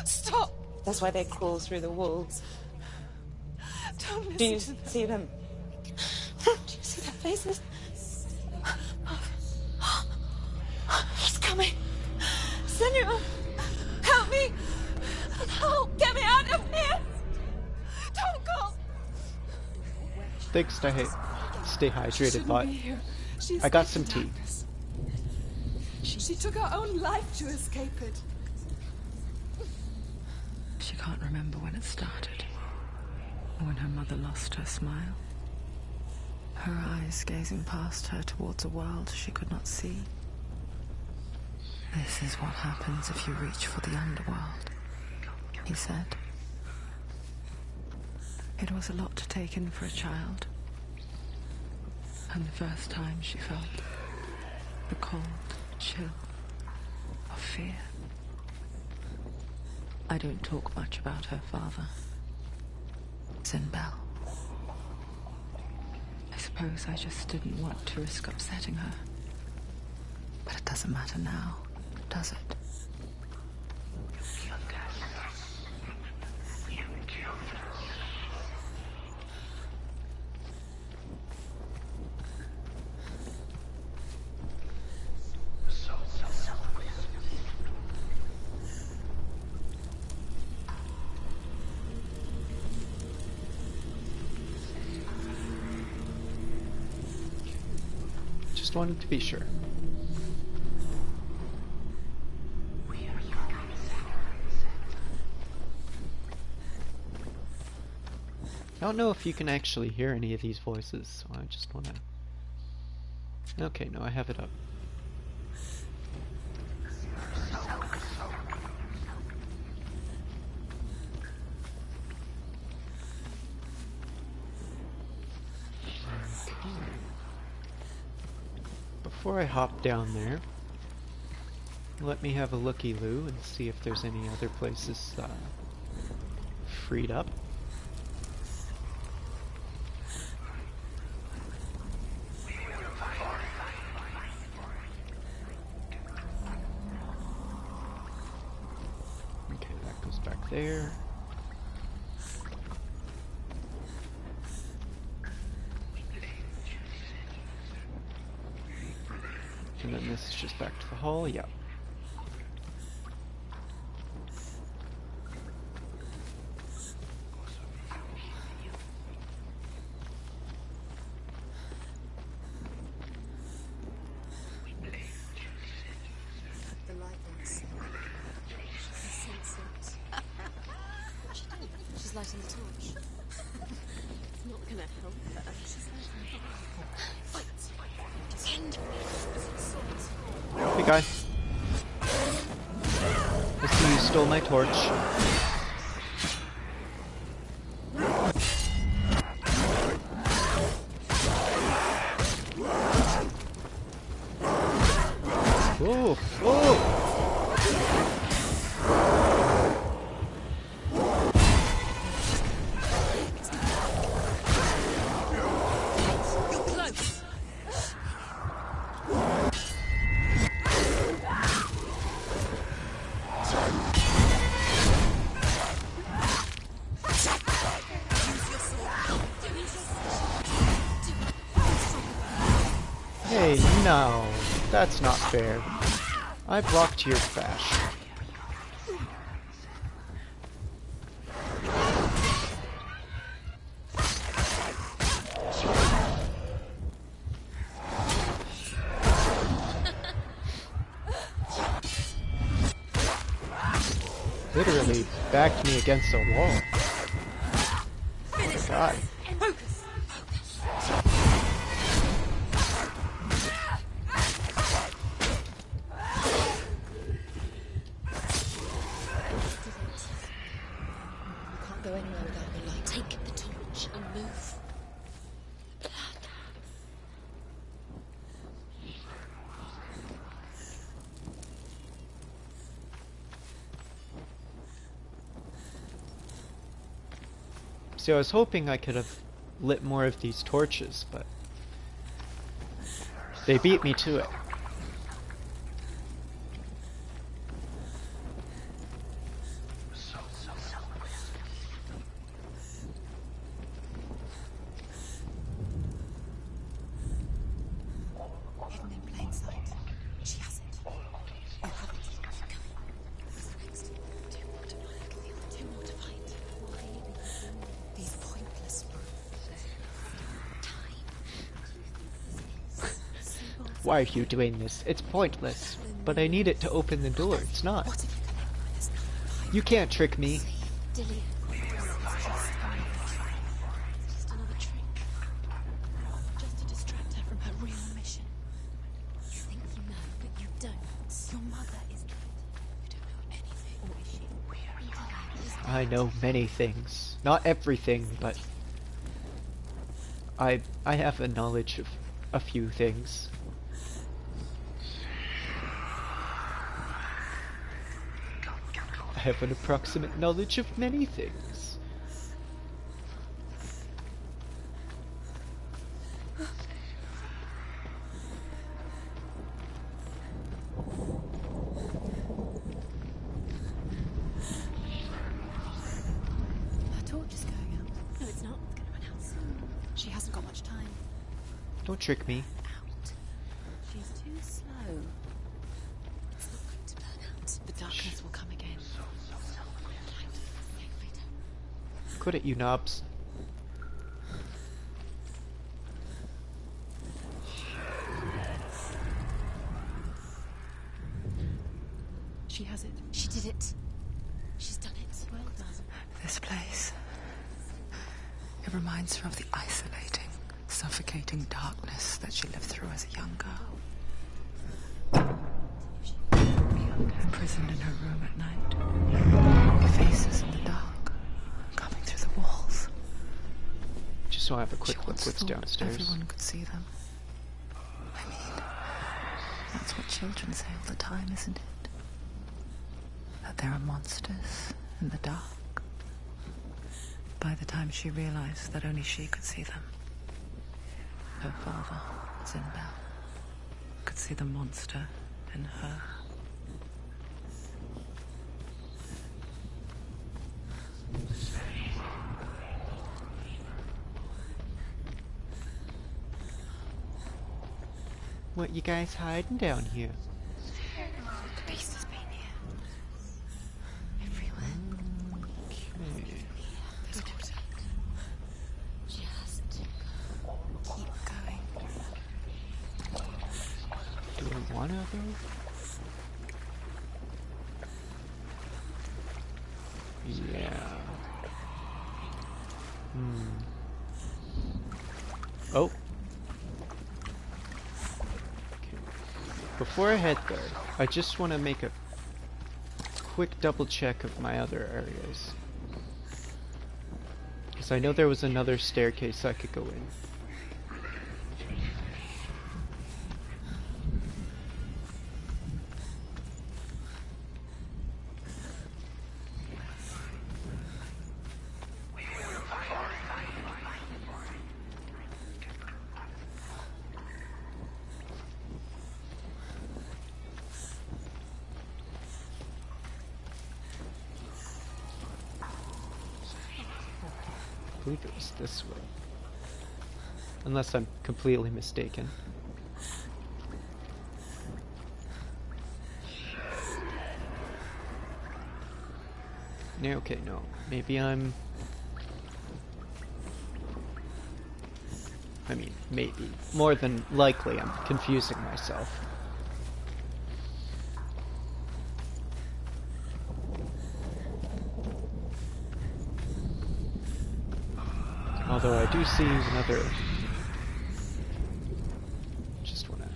stop. That's why they crawl through the walls. Don't listen Do you to them. see them? Do you see their faces? He's coming. Senua, help me. Help, get me out of here. Don't go. Thanks, stay hydrated, Shouldn't but be here. She I got escaped some the tea. darkness. She took her own life to escape it. She can't remember when it started, or when her mother lost her smile. Her eyes gazing past her towards a world she could not see. This is what happens if you reach for the underworld, he said. It was a lot to take in for a child. And the first time she felt the cold chill of fear. I don't talk much about her father, Sinbel. I suppose I just didn't want to risk upsetting her. But it doesn't matter now, does it? Wanted to be sure. don't know if you can actually hear any of these voices, so I just wanna... Okay, no, I have it up. Before I hop down there, let me have a looky-loo and see if there's any other places freed up. Okay, that goes back there. And then this is just back to the hall, yeah. The light lights. I sense it. What's she doing? She's lighting the torch. It's not gonna help her. She's lighting the fight. Defend. Hey guys. I see you stole my torch. Oh, oh! Hey, no, that's not fair. I blocked your bash. Literally backed me against a wall. Oh my god. Go anywhere without the light. Take the torch and move. Blood. See, I was hoping I could have lit more of these torches, but they beat me to it. Hidden in plain sight. She has it. You have it. Go. What's next? Two more to fight. Two more to fight. Why? These pointless time. Why are you doing this? It's pointless. But I need it to open the door. It's not. What if you connect with us? You can't trick me. Dillian. Just another trick. Just to distract her from her real mission. You think you know, but you don't. Your mother is dead. You don't know anything. Or is she? I know many things. Not everything, but I have a knowledge of a few things. I have an approximate knowledge of many things. Her torch is going out. No, it's not. It's going to run out soon. She hasn't got much time. Don't trick me. Out. She's too slow. It's not going to burn out. The darkness will come again. Quit it, you knobs. She has it. She did it. She's done it. Well done. This place. It reminds her of the isolating, suffocating darkness that she lived through as a young girl. Imprisoned in her room at night, faces in the dark, coming through the walls. Just so I have a quick look what's downstairs. Everyone could see them. I mean, that's what children say all the time, isn't it? That there are monsters in the dark. By the time she realized that only she could see them, her father, Zinbel, could see the monster in her. What you guys hiding down here? The beast has been here. Everywhere. Okay. Just keep going. Do I wanna go? Yeah. Oh. Before I head there, I just want to make a quick double check of my other areas. Because I know there was another staircase I could go in. I believe it was this way. Unless I'm completely mistaken. Yeah, okay, no. Maybe I'm... I mean, maybe. More than likely, I'm confusing myself. Although I do see another... Just wanna...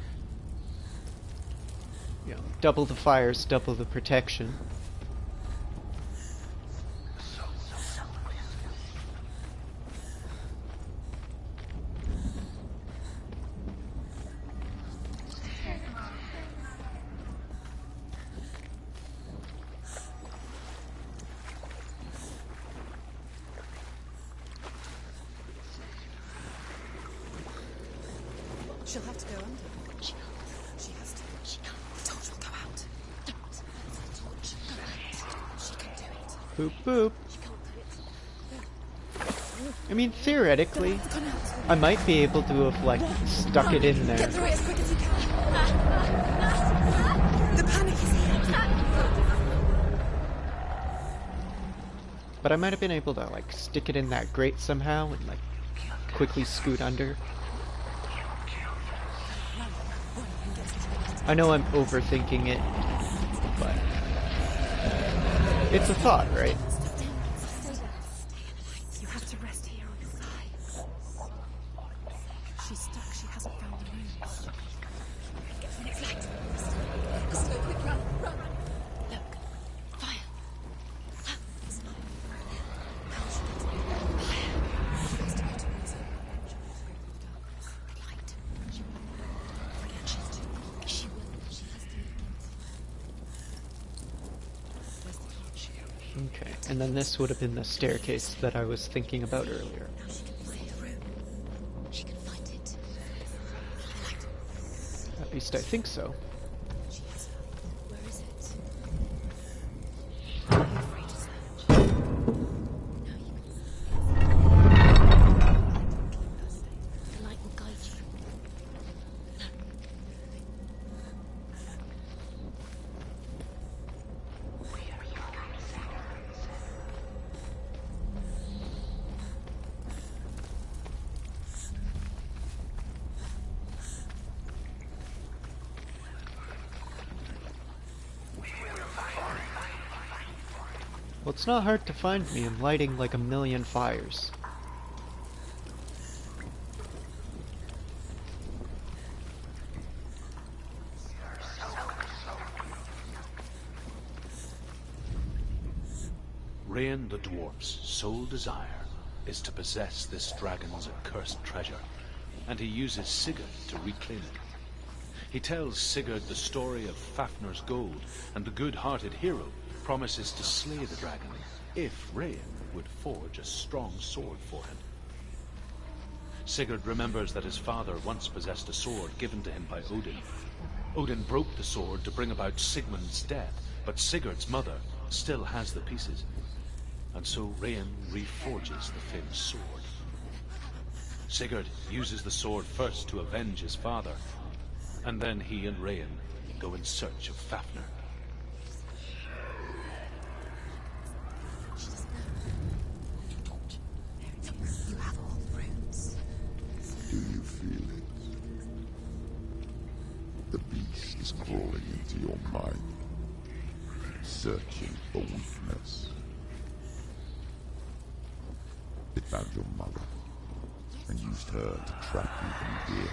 You know, double the fires, double the protection. She'll have to go under. She can't. She has to. She can't. The torch will go out. Don't let the torch go out. She can do it. Boop boop. She can't do it. I mean, theoretically, I might be able to have, like, stuck it in there. Get through it as quick as you can. The panic is here. But I might have been able to, like, stick it in that grate somehow and, like, quickly scoot under. I know I'm overthinking it, but it's a thought, right? You have to rest here on your side. She's stuck. She hasn't found the room. Get to the next light. Just go quick, run. Look, fire. It's not. Now she needs fire. She has to go towards her. Light. She will. Reactions to. She will. She has to look into. Where's the torch? Okay, and then this would have been the staircase that I was thinking about earlier. Now she can find the room. She can find it. Light. At least I think so. She has her. Where is it? Feel free to search. Now you can. The light will guide you. Look. Well, it's not hard to find me. I'm lighting like a million fires. Rain the dwarf's sole desire is to possess this dragon's accursed treasure, and he uses Sigurd to reclaim it. He tells Sigurd the story of Fafnir's gold, and the good-hearted hero promises to slay the dragon if Rain would forge a strong sword for him. Sigurd remembers that his father once possessed a sword given to him by Odin. Odin broke the sword to bring about Sigmund's death, but Sigurd's mother still has the pieces. And so Rain reforges the famed sword. Sigurd uses the sword first to avenge his father, and then he and Rain go in search of Fafnir. You have all the runes. Do you feel it? The beast is crawling into your mind, searching for weakness. It found your mother and used her to trap you from here.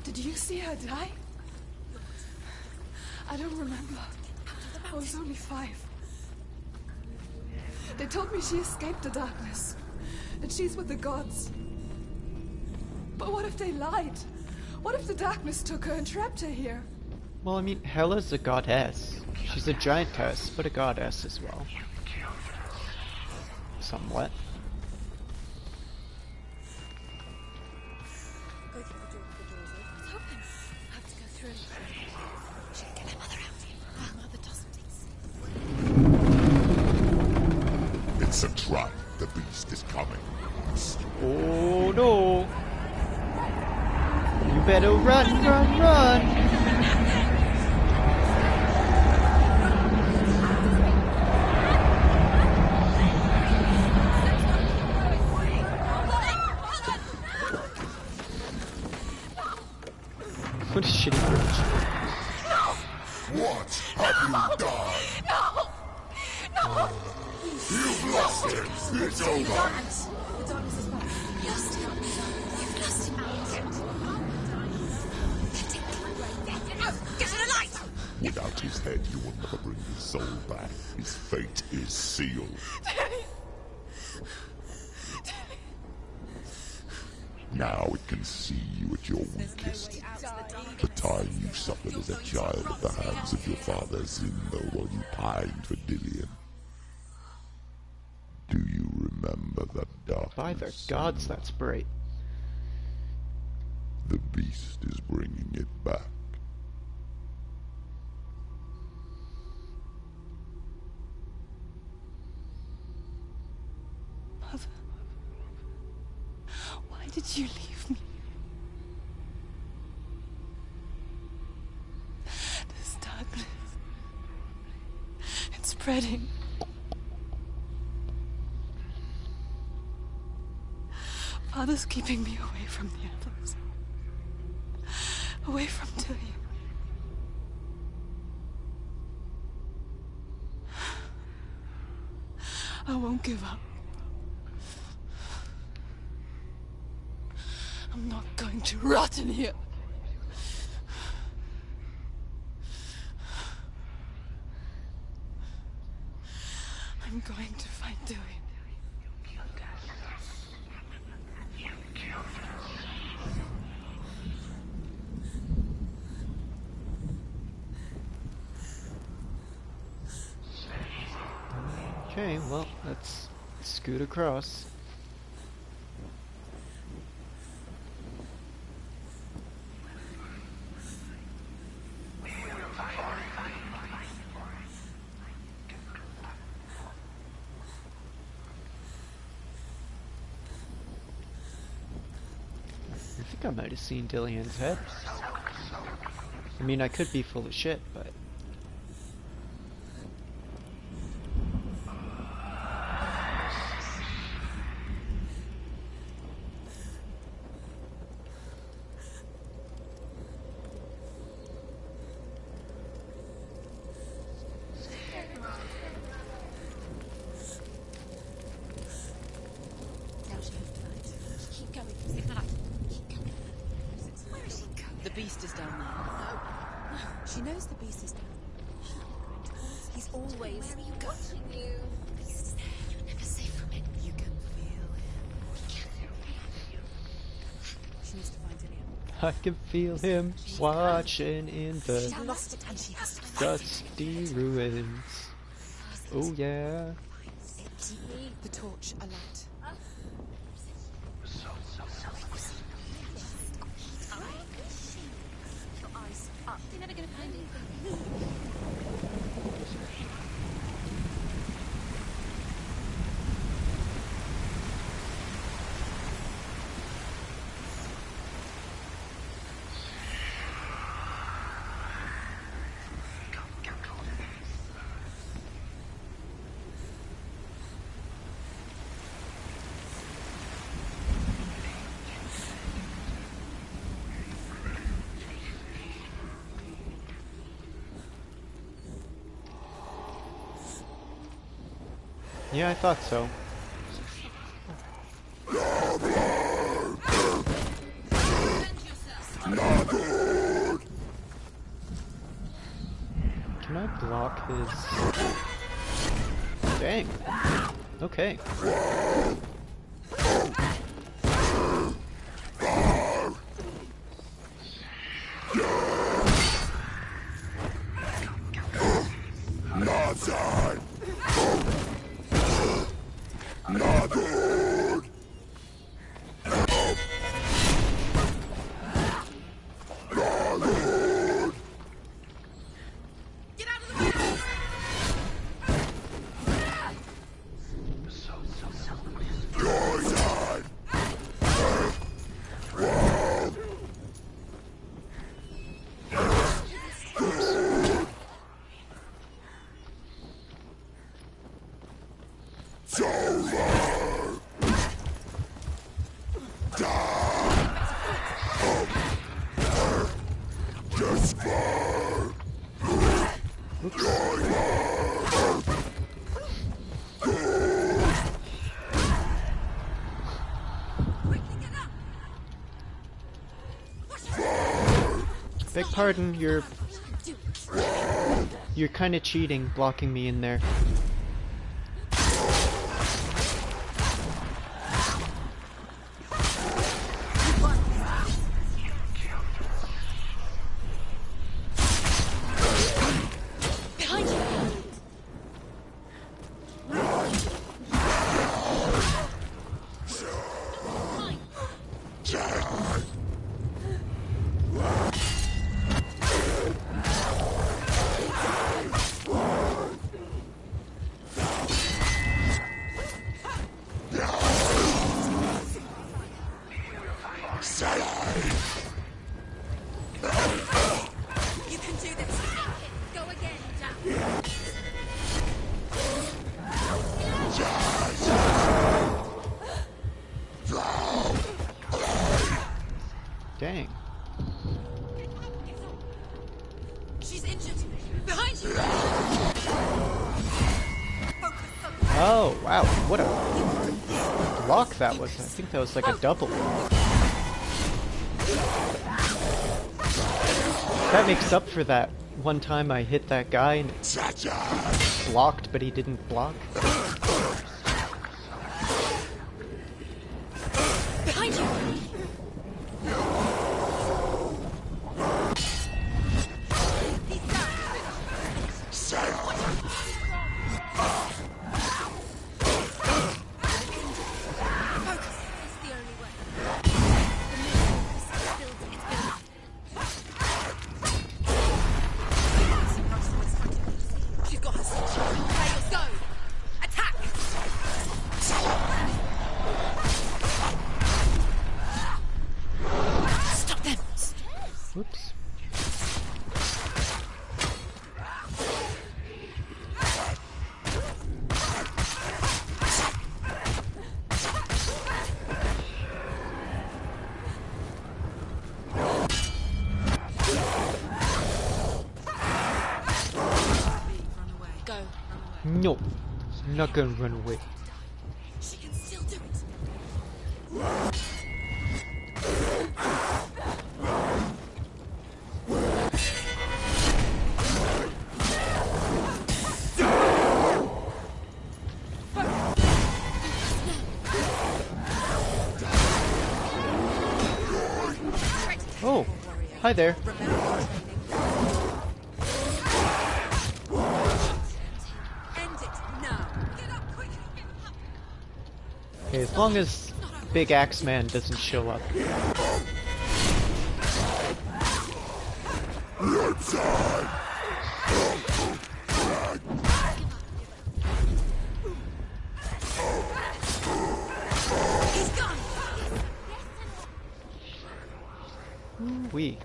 Did you see her die? I don't remember. I was only 5. They told me she escaped the darkness, and she's with the gods. But what if they lied? What if the darkness took her and trapped her here? Well, I mean, Hela's a goddess. She's a giantess, but a goddess as well. Somewhat. Go through the door. The door's open. It's open. I have to go through. Should get her mother out here. Her mother doesn't exist. It's a trap. The beast is coming. Oh no! You better run, run, run! What a shitty bridge. What have you done? No! No! You've lost him. It's over. The darkness is back. Lost him. You've lost him. Get to the light! Without his head, you will never bring his soul back. His fate is sealed. Now it can see you at your weakest. The time you suffered as a child at the hands of your father Zimbo while you pined for Dillion. Do you remember that darkness? By the gods, that's bright. The beast is bringing it back. Mother, why did you leave me? This darkness, it's spreading. Father's keeping me away from the others. Away from Dillion. I won't give up. I'm not going to rot in here. I'm going to find Dillion. Okay, well, let's scoot across. I think I might have seen Dillion's head. I mean, I could be full of shit, but... The beast is down there. No. She knows the beast is down there. He's always watching you. He's there. You're never safe from it. You can feel him. She needs to find Ilya. I can feel him watching in She the lost it and she has to find dusty ruins. Oh yeah. the torch alight. Your eyes up. You're never gonna find anything. Yeah, I thought so. Can I block his... Dang. Okay. Beg pardon, you're kind of cheating, blocking me in there. Dang. She's injured. Behind you. Oh, wow. What a block that was. I think that was like a double block. That makes up for that one time I hit that guy and it blocked, but he didn't block. Behind you. Whoops. No, I'm not gonna run away. She can still do it. Oh, hi there. Okay, as long as Big Axeman doesn't show up. Ooh-wee.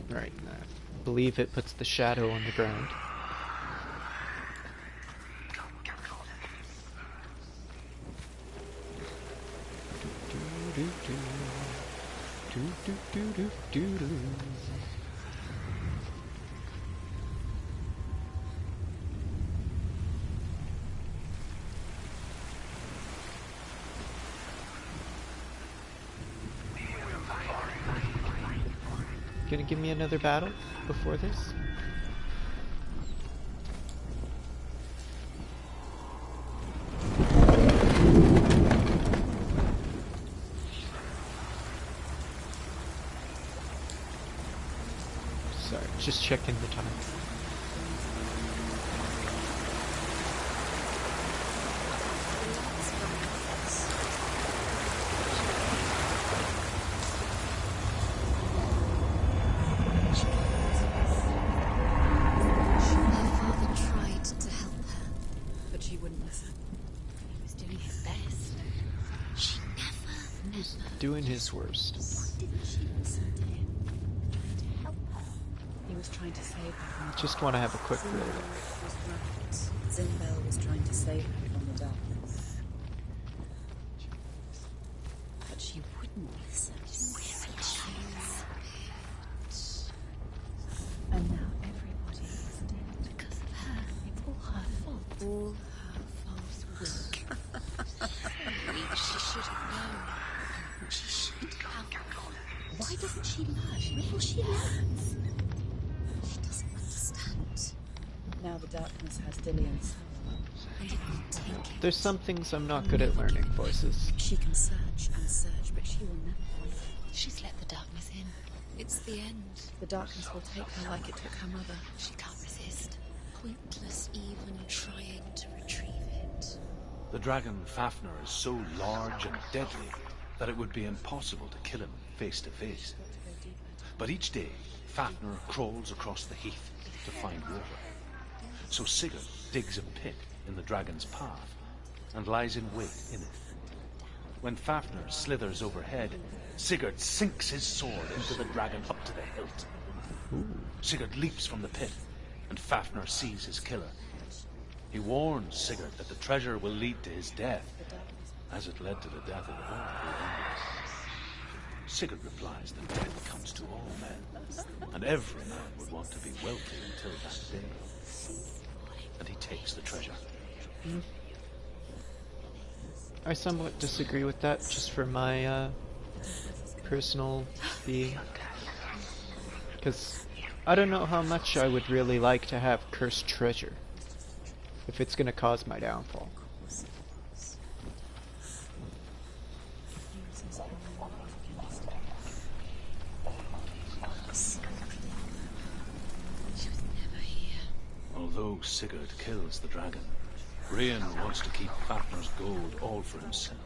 Right, I believe it puts the shadow on the ground. Gonna give me another battle before this? Sorry, just checking the time. Doing his worst. He was trying to save her. Just want to have a quick reload. Zinbel was trying to save her from the darkness. But she wouldn't listen. And now everybody is dead because of her. It's all her fault. All her fault. She should have known. She should have. Why doesn't she learn? Before she learns. She doesn't understand. Now the darkness has Dilly and Senua. And it will take it. There's some things I'm not good at learning, voices. She can search and search, but she will never find it. She's let the darkness in. It's the end. The darkness will take her like it took her mother. She can't resist. Pointless even trying to retrieve it. The dragon Fafnir is so large and deadly that it would be impossible to kill him face to face. But each day, Fafnir crawls across the heath to find water. So Sigurd digs a pit in the dragon's path and lies in wait in it. When Fafnir slithers overhead, Sigurd sinks his sword into the dragon up to the hilt. Sigurd leaps from the pit, and Fafnir sees his killer. He warns Sigurd that the treasure will lead to his death, as it led to the death of all who owned it. Sigurd replies that death comes to all men, and every man would want to be wealthy until that day. And he takes the treasure. I somewhat disagree with that, just for my personal being. Because I don't know how much I would really like to have cursed treasure, if it's gonna cause my downfall. Although Sigurd kills the dragon, Rain wants to keep Fafnir's gold all for himself.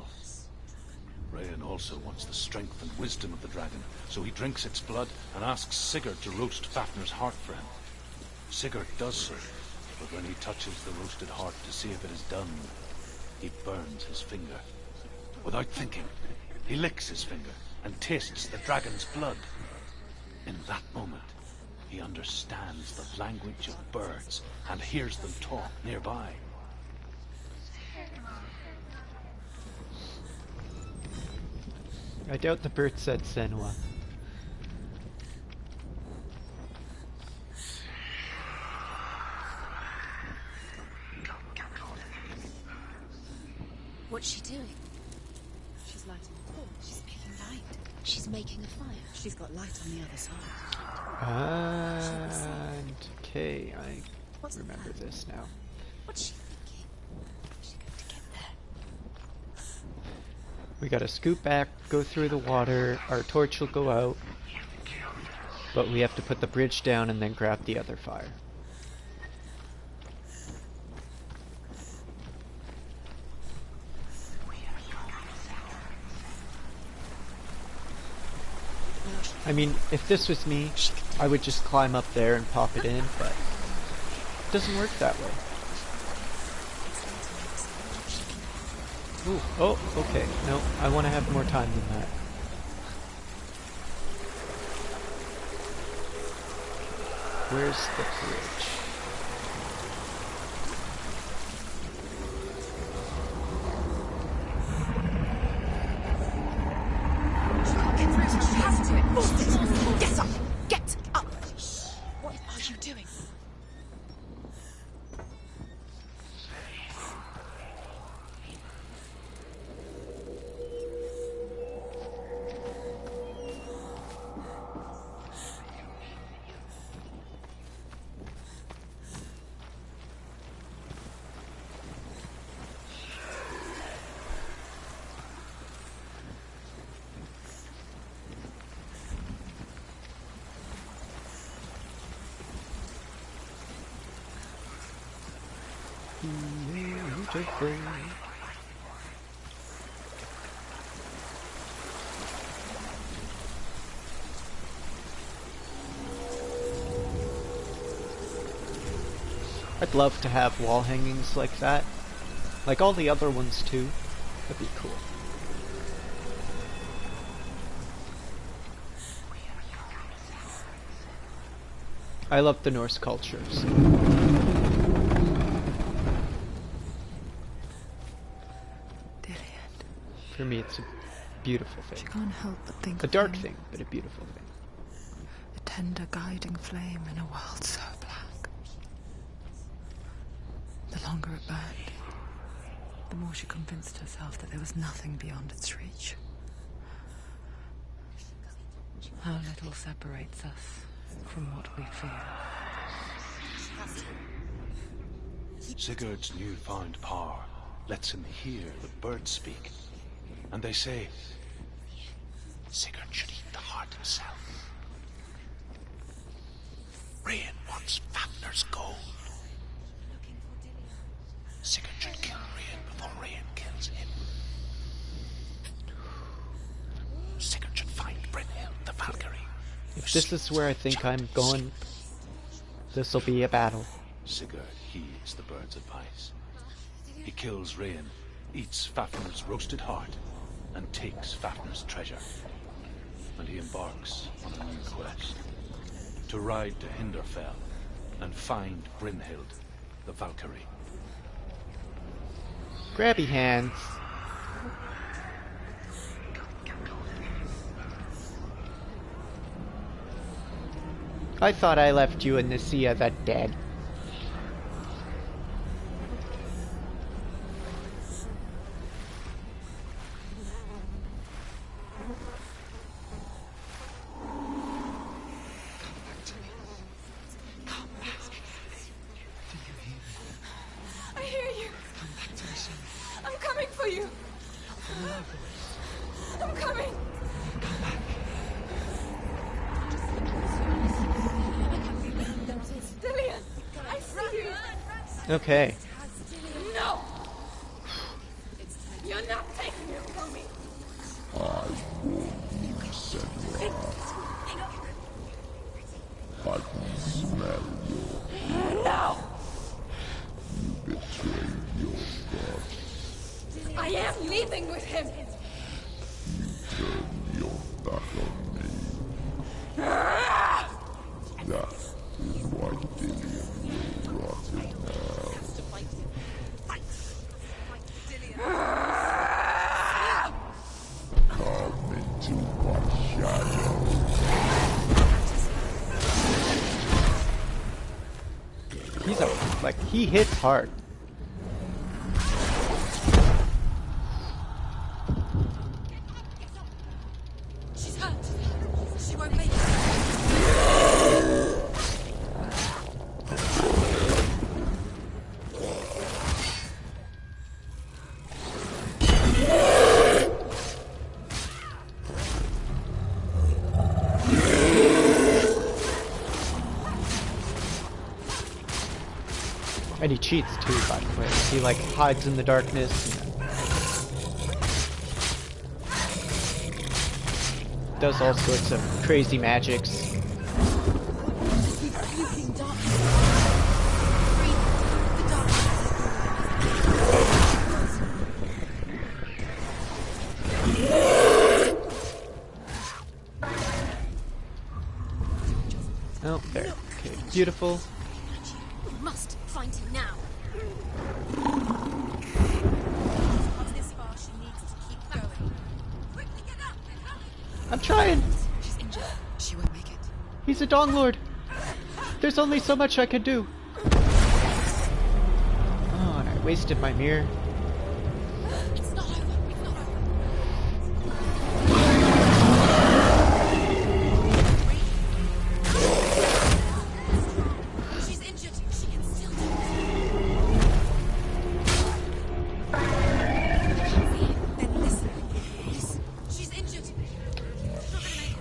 Rain also wants the strength and wisdom of the dragon, so he drinks its blood and asks Sigurd to roast Fafnir's heart for him. Sigurd does so, but when he touches the roasted heart to see if it is done, he burns his finger. Without thinking, he licks his finger and tastes the dragon's blood. In that moment, he understands the language of birds and hears them talk nearby. I doubt the bird said Senua. What's she doing? She's lighting a torch. She's making light. She's making a fire. She's got light on the other side. And okay, I remember this now. What's she thinking? How's she going to get there? We gotta scoot back, go through the water, our torch will go out, but we have to put the bridge down and then grab the other fire. I mean, if this was me, I would just climb up there and pop it in, but it doesn't work that way. Ooh, oh, okay. No, I want to have more time than that. Where's the bridge? Get up! Get up! What are you doing? Beautiful. I'd love to have wall hangings like that. Like all the other ones too. That'd be cool. I love the Norse cultures. For me, it's a beautiful thing. She can't help but think a dark thing, but a beautiful thing. A tender guiding flame in a world so black. The longer it burned, the more she convinced herself that there was nothing beyond its reach. How little separates us from what we fear. Sigurd's newfound power lets him hear the birds speak. And they say, Sigurd should eat the heart himself. Rain wants Fafnir's gold. Sigurd should kill Rain before Rain kills him. Sigurd should find Brynhild the Valkyrie. If this is where I think I'm going, this'll be a battle. Sigurd heeds the bird's advice. He kills Rain, eats Fafnir's roasted heart, and takes Fafnir's treasure. And he embarks on a new quest. To ride to Hinderfell and find Brynhild, the Valkyrie. Grabby hands. I thought I left you in the sea of the dead. Okay. No! You're not taking it from me! I warn you, Senua. I can smell your... No! You betrayed your god. I am leaving with him! You turned your back on me. That is why Dillion will rot in hell. Come into my shadow. He's a, like, he hits hard. And he cheats too, by the way. He like hides in the darkness. Does all sorts of crazy magics. Oh, there. Okay, beautiful. We must find him now. This far, she needs to keep going. Quickly get up! I'm trying! She's injured. She won't make it. He's a Dong Lord! There's only so much I can do. Oh, and I wasted my mirror. It's not over. It's not over. She's injured. She can still do it. Then listen. Listen. She's injured. She's not gonna make it.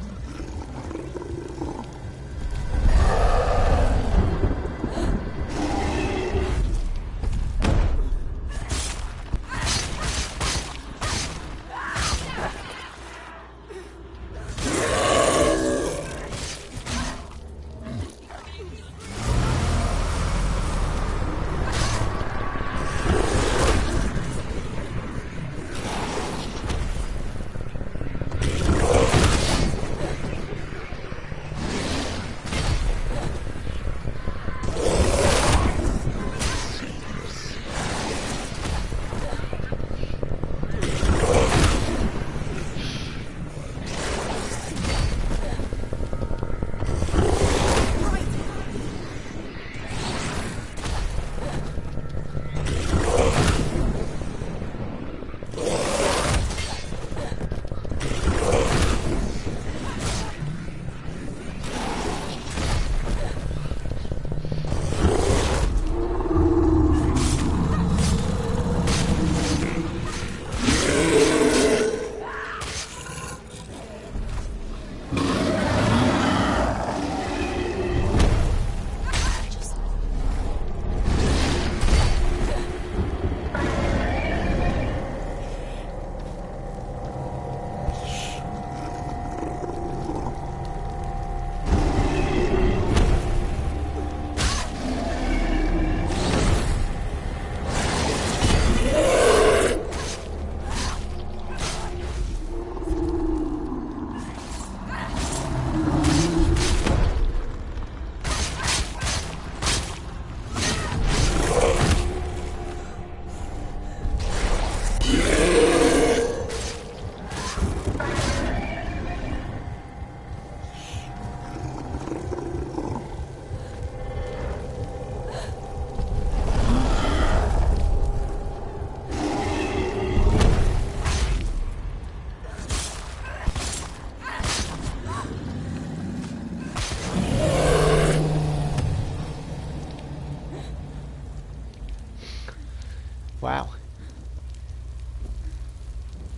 Wow.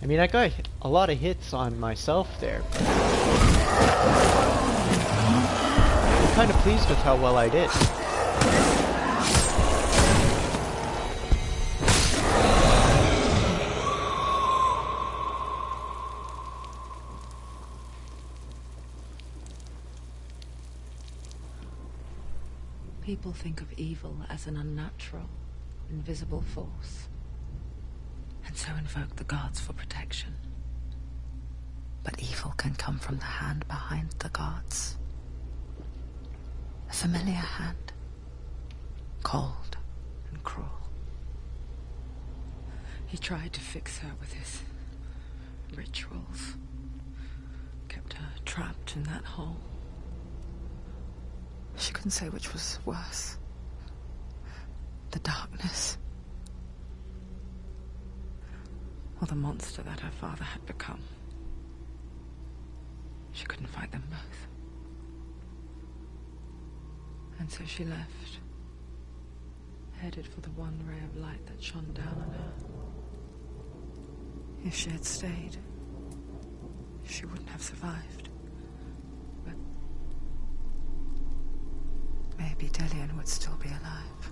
I mean, I got a lot of hits on myself there. I'm kind of pleased with how well I did. People think of evil as an unnatural, invisible force, and so invoke the gods for protection. But evil can come from the hand behind the gods. A familiar hand, cold and cruel. He tried to fix her with his rituals, kept her trapped in that hole. She couldn't say which was worse. The darkness, or the monster that her father had become. She couldn't fight them both. And so she left, headed for the one ray of light that shone down on her. If she had stayed, she wouldn't have survived. But maybe Delian would still be alive.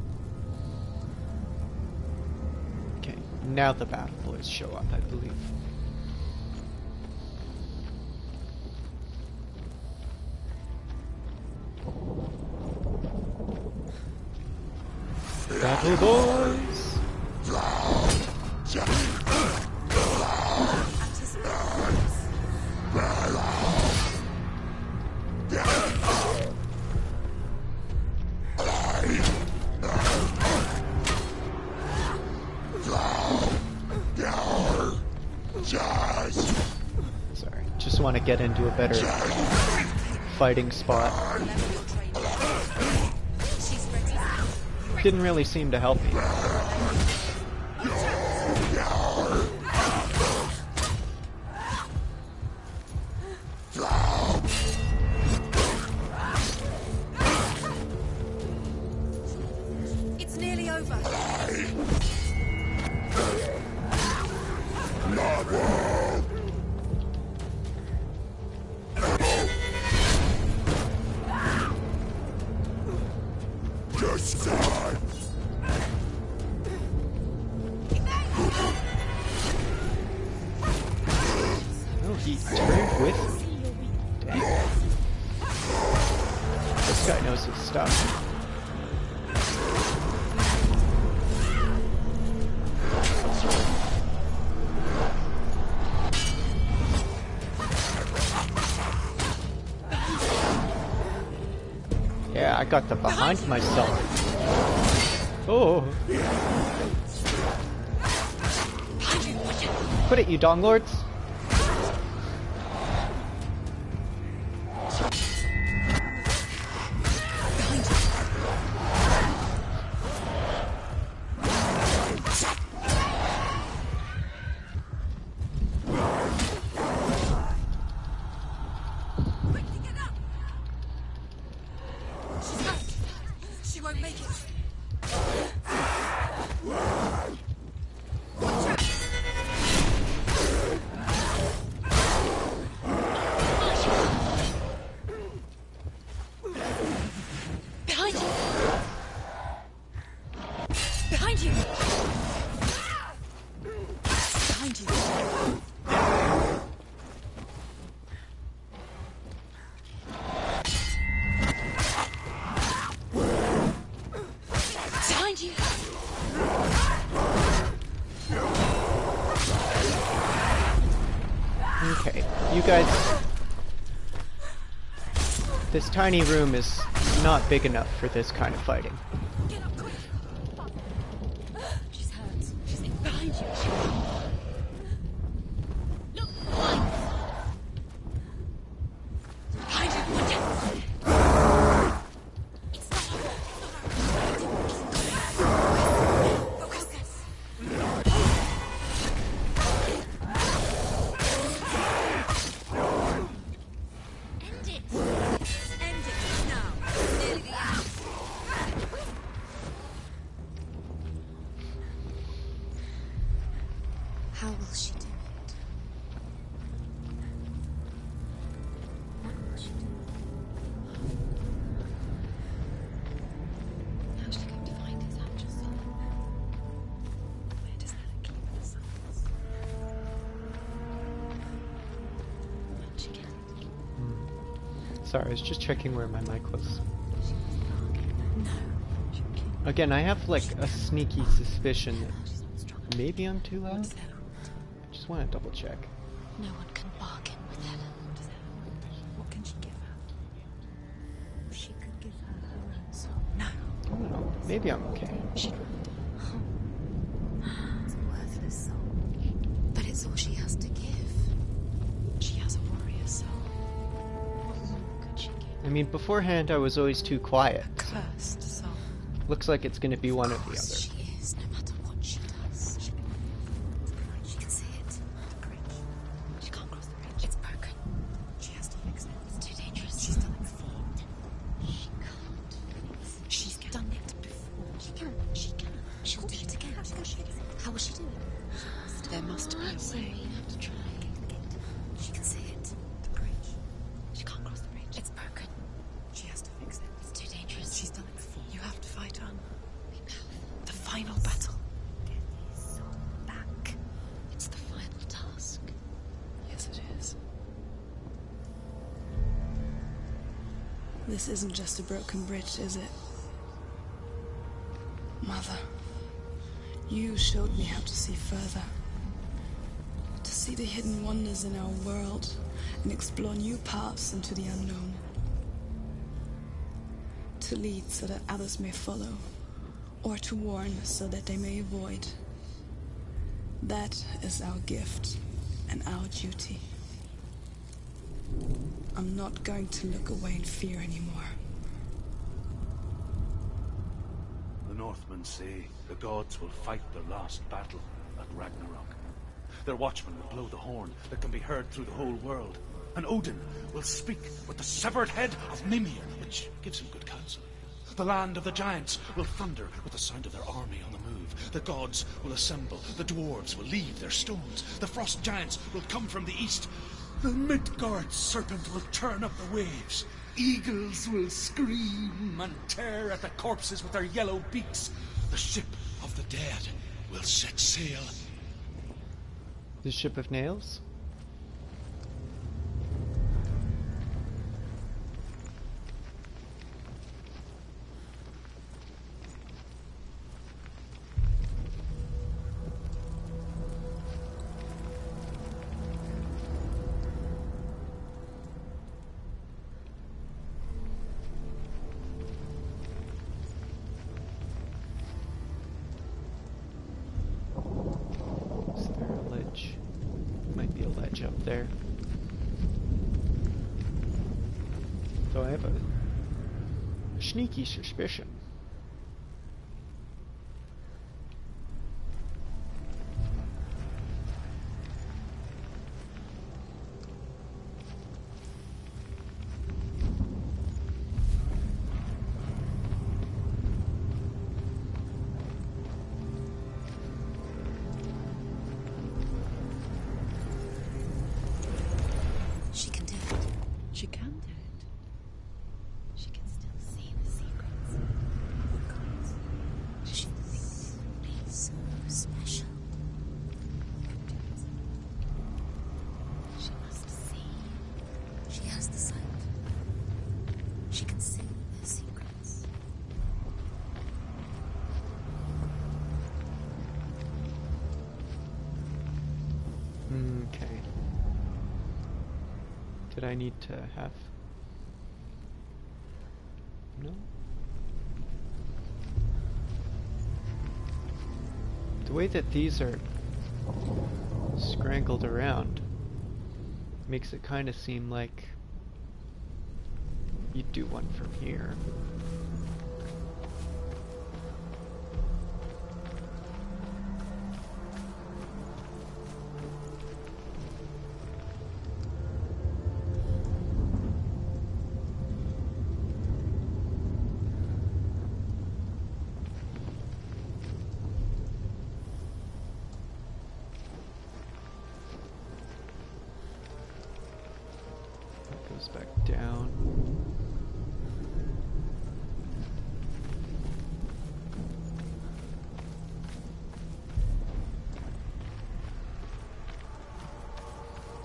Now the battle boys show up, I believe. Battle boys! Sorry, just want to get into a better fighting spot. Didn't really seem to help me. It's nearly over. Oh, he turned with me. Dang. This guy knows his stuff. Yeah, I got the behind myself. Oh. Quit it, you dong lords. She won't make it. Behind you! Behind you! Behind you! Behind you! Okay, you guys... This tiny room is not big enough for this kind of fighting. Get up quick! She's hurt. She's behind you. Look! Behind you! Watch out! It's not her. Focus. End it! End it now! Nearly the end. How will she do it? What will she do? How's she going to find his actual soul? Where does that keep the souls? When'd she get it? Sorry, I was just checking where my mic was. No. Again, I have like a sneaky suspicion that maybe I'm too loud. I just want to double check. No one can bargain with Helen. What can she give her? She could give her her own soul. No. I don't know. Maybe I'm okay. She won't. It's a worthless soul. But it's all she has to give. She has a warrior soul. What more could she give? I mean, beforehand I was always too quiet. Cursed soul. Looks like it's going to be one or the other. She is, no matter what she does. She can see it. The bridge. She can't cross the bridge. It's broken. She has to fix it. It's too dangerous. She's done it before. She can't fix it. She's done it before. She can. She can. She'll do it again. How will she do it? There must be a way. You have to try. She can see it. The bridge. She can't cross the bridge. It's broken. She has to fix it. It's too dangerous. She's done it before. You have to fight on. Be powerful. The fight. This isn't just a broken bridge, is it? Mother, you showed me how to see further. To see the hidden wonders in our world and explore new paths into the unknown. To lead so that others may follow, or to warn so that they may avoid. That is our gift and our duty. I'm not going to look away in fear anymore. The Northmen say the gods will fight their last battle at Ragnarok. Their watchmen will blow the horn that can be heard through the whole world. And Odin will speak with the severed head of Mimir, which gives him good counsel. The land of the giants will thunder with the sound of their army on the move. The gods will assemble. The dwarves will leave their stones. The frost giants will come from the east. The Midgard serpent will turn up the waves. Eagles will scream and tear at the corpses with their yellow beaks. The ship of the dead will set sail. The ship of nails? Up there. So I have a sneaky suspicion. Okay. Did I need to have... No? The way that these are scrangled around makes it kind of seem like you'd do one from here. Back down.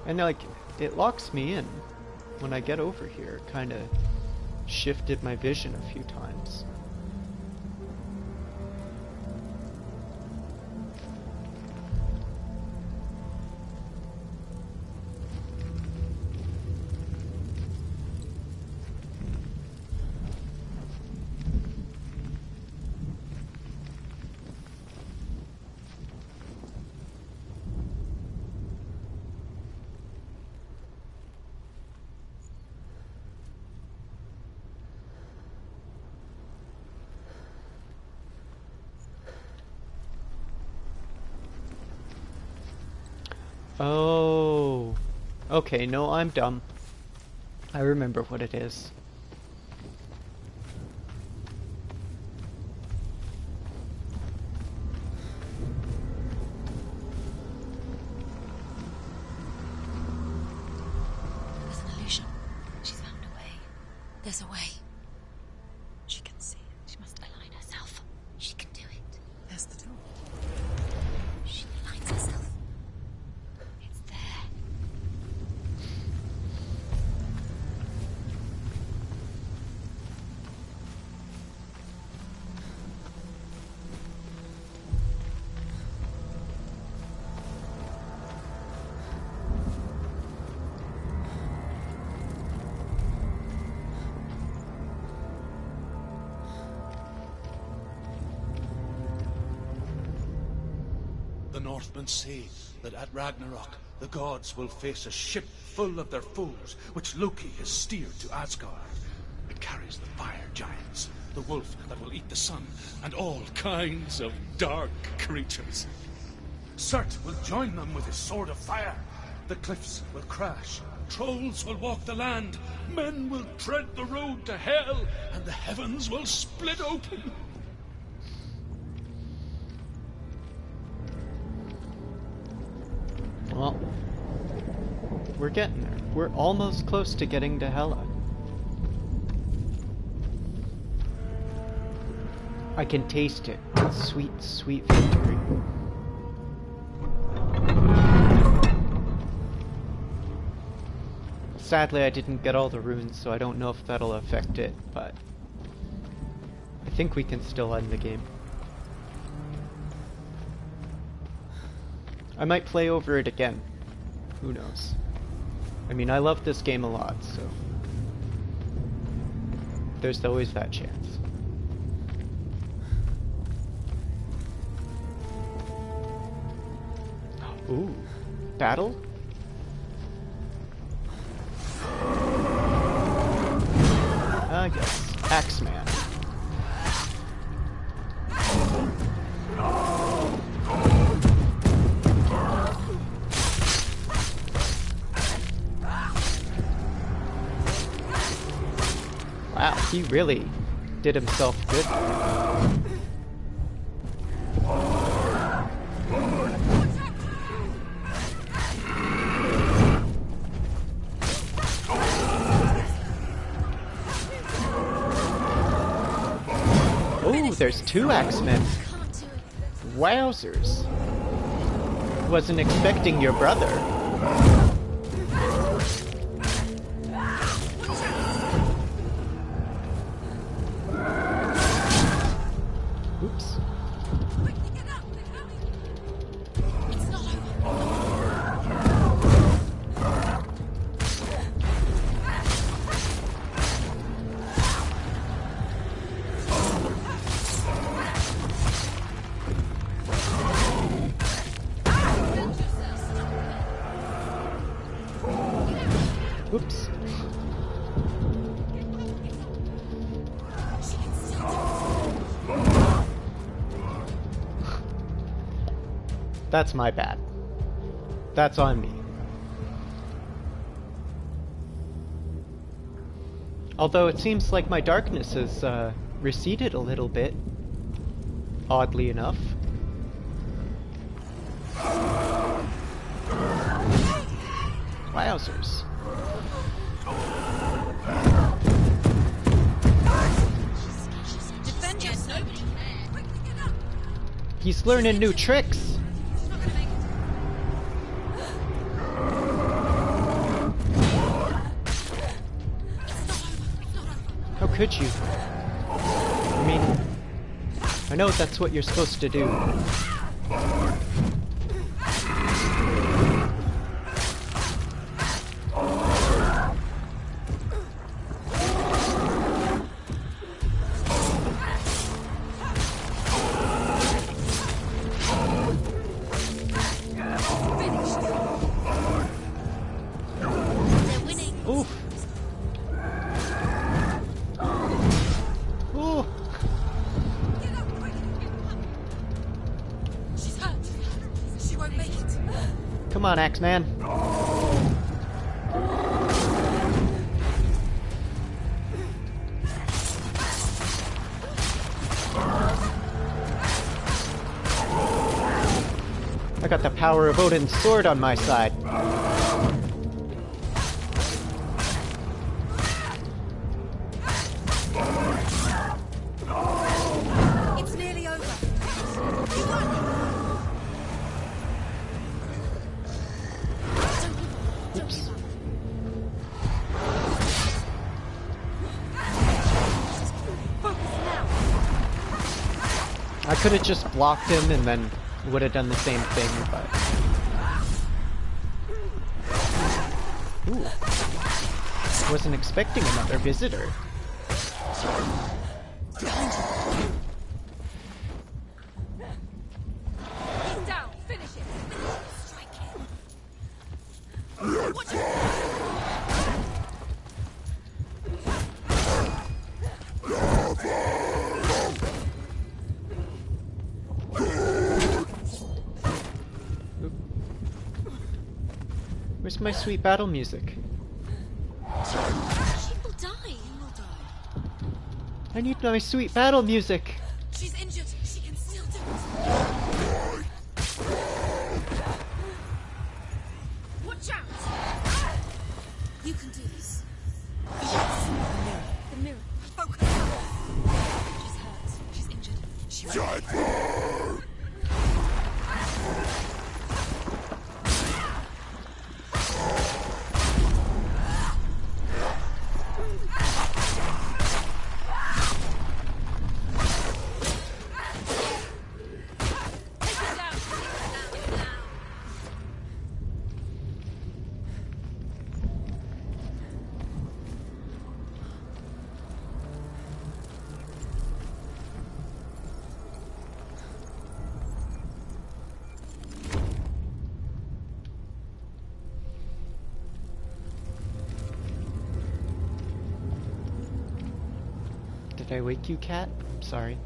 And like, it locks me in when I get over here. Kind of shifted my vision a few times. Oh, okay, no, I'm dumb. I remember what it is. There's an illusion. She's found a way. There's a way. She can see it. She must align herself. She can do it. There's the door. She aligns herself. Northmen say that at Ragnarok, the gods will face a ship full of their foes, which Loki has steered to Asgard. It carries the fire giants, the wolf that will eat the sun, and all kinds of dark creatures. Surt will join them with his sword of fire. The cliffs will crash, trolls will walk the land, men will tread the road to hell, and the heavens will split open. Well, we're getting there. We're almost close to getting to Hela. I can taste it. Sweet, sweet victory. Sadly, I didn't get all the runes, so I don't know if that'll affect it, but I think we can still end the game. I might play over it again. Who knows? I mean, I love this game a lot, so there's always that chance. Ooh, battle? Yes, Axeman. Wow, he really did himself good. Oh, there's two Axemen. Wowzers. Wasn't expecting your brother. Oops. Oops. That's my bad. That's on me. Although it seems like my darkness has receded a little bit, oddly enough. Wowzers. He's learning new tricks. How could you? I mean, I know that's what you're supposed to do. Come on, Axeman. I got the power of Odin's sword on my side. It's nearly over. Oops. I could have just blocked him and then would have done the same thing, but... Ooh. Wasn't expecting another visitor. He's down. Finish it. Where's my sweet battle music? She will die. You will die. I need my sweet battle music! She's injured. She can still do it. Watch out! You can do this. Yes. The mirror. Focus. She's hurt. She's injured. She will. Did I wake you, cat? I'm sorry.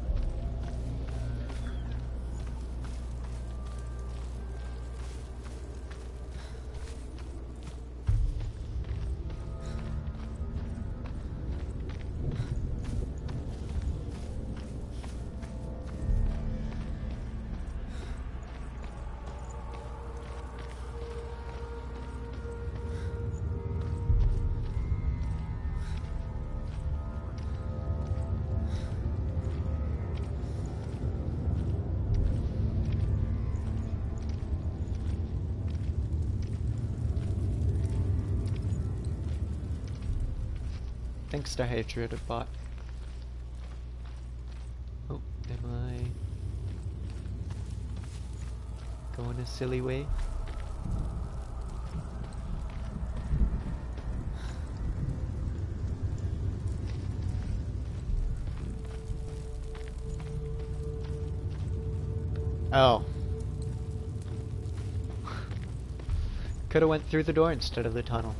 Thanks to Hatred of Bot. Oh, am I going a silly way? Oh. Could have went through the door instead of the tunnel.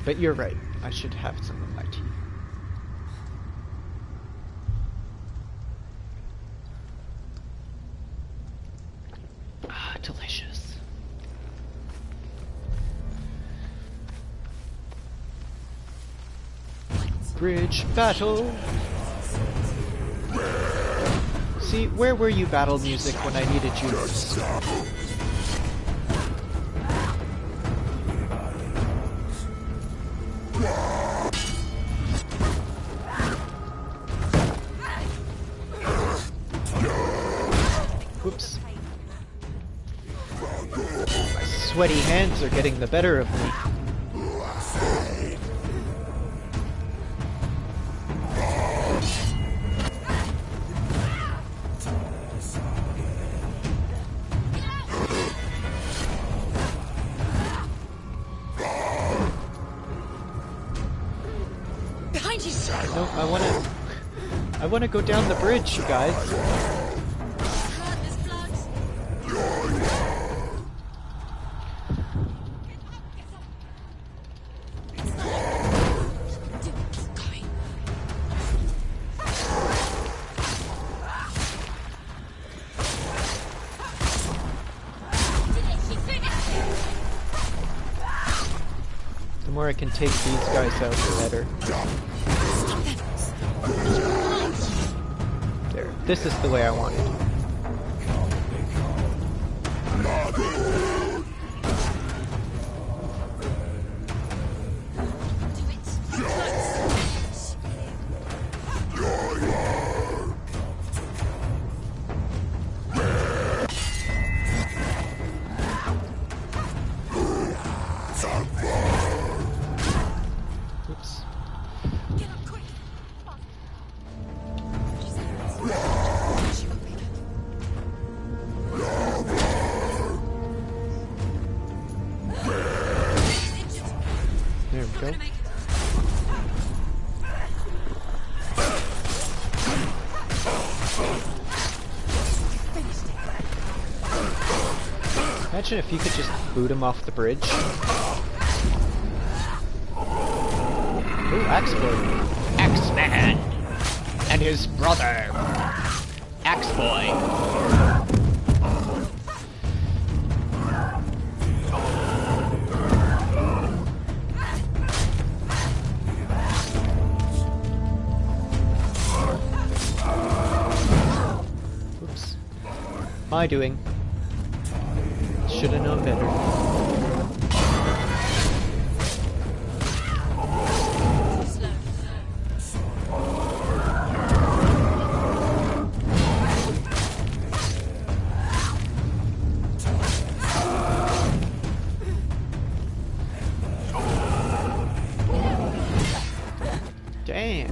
But you're right, I should have some of my tea. Ah, delicious. Bridge battle! See, where were you, battle music, when I needed you most? Whoops. My sweaty hands are getting the better of me. Behind you! No, I wanna go down the bridge, you guys. The more I can take these guys out, the better. There. This is the way I want it. Oops. There we go. Imagine if you could just boot him off the bridge. Ooh, Axe Blade. Axe-Man! And and his brother, Axe Boy. Oops. My doing. Should have known better. Damn.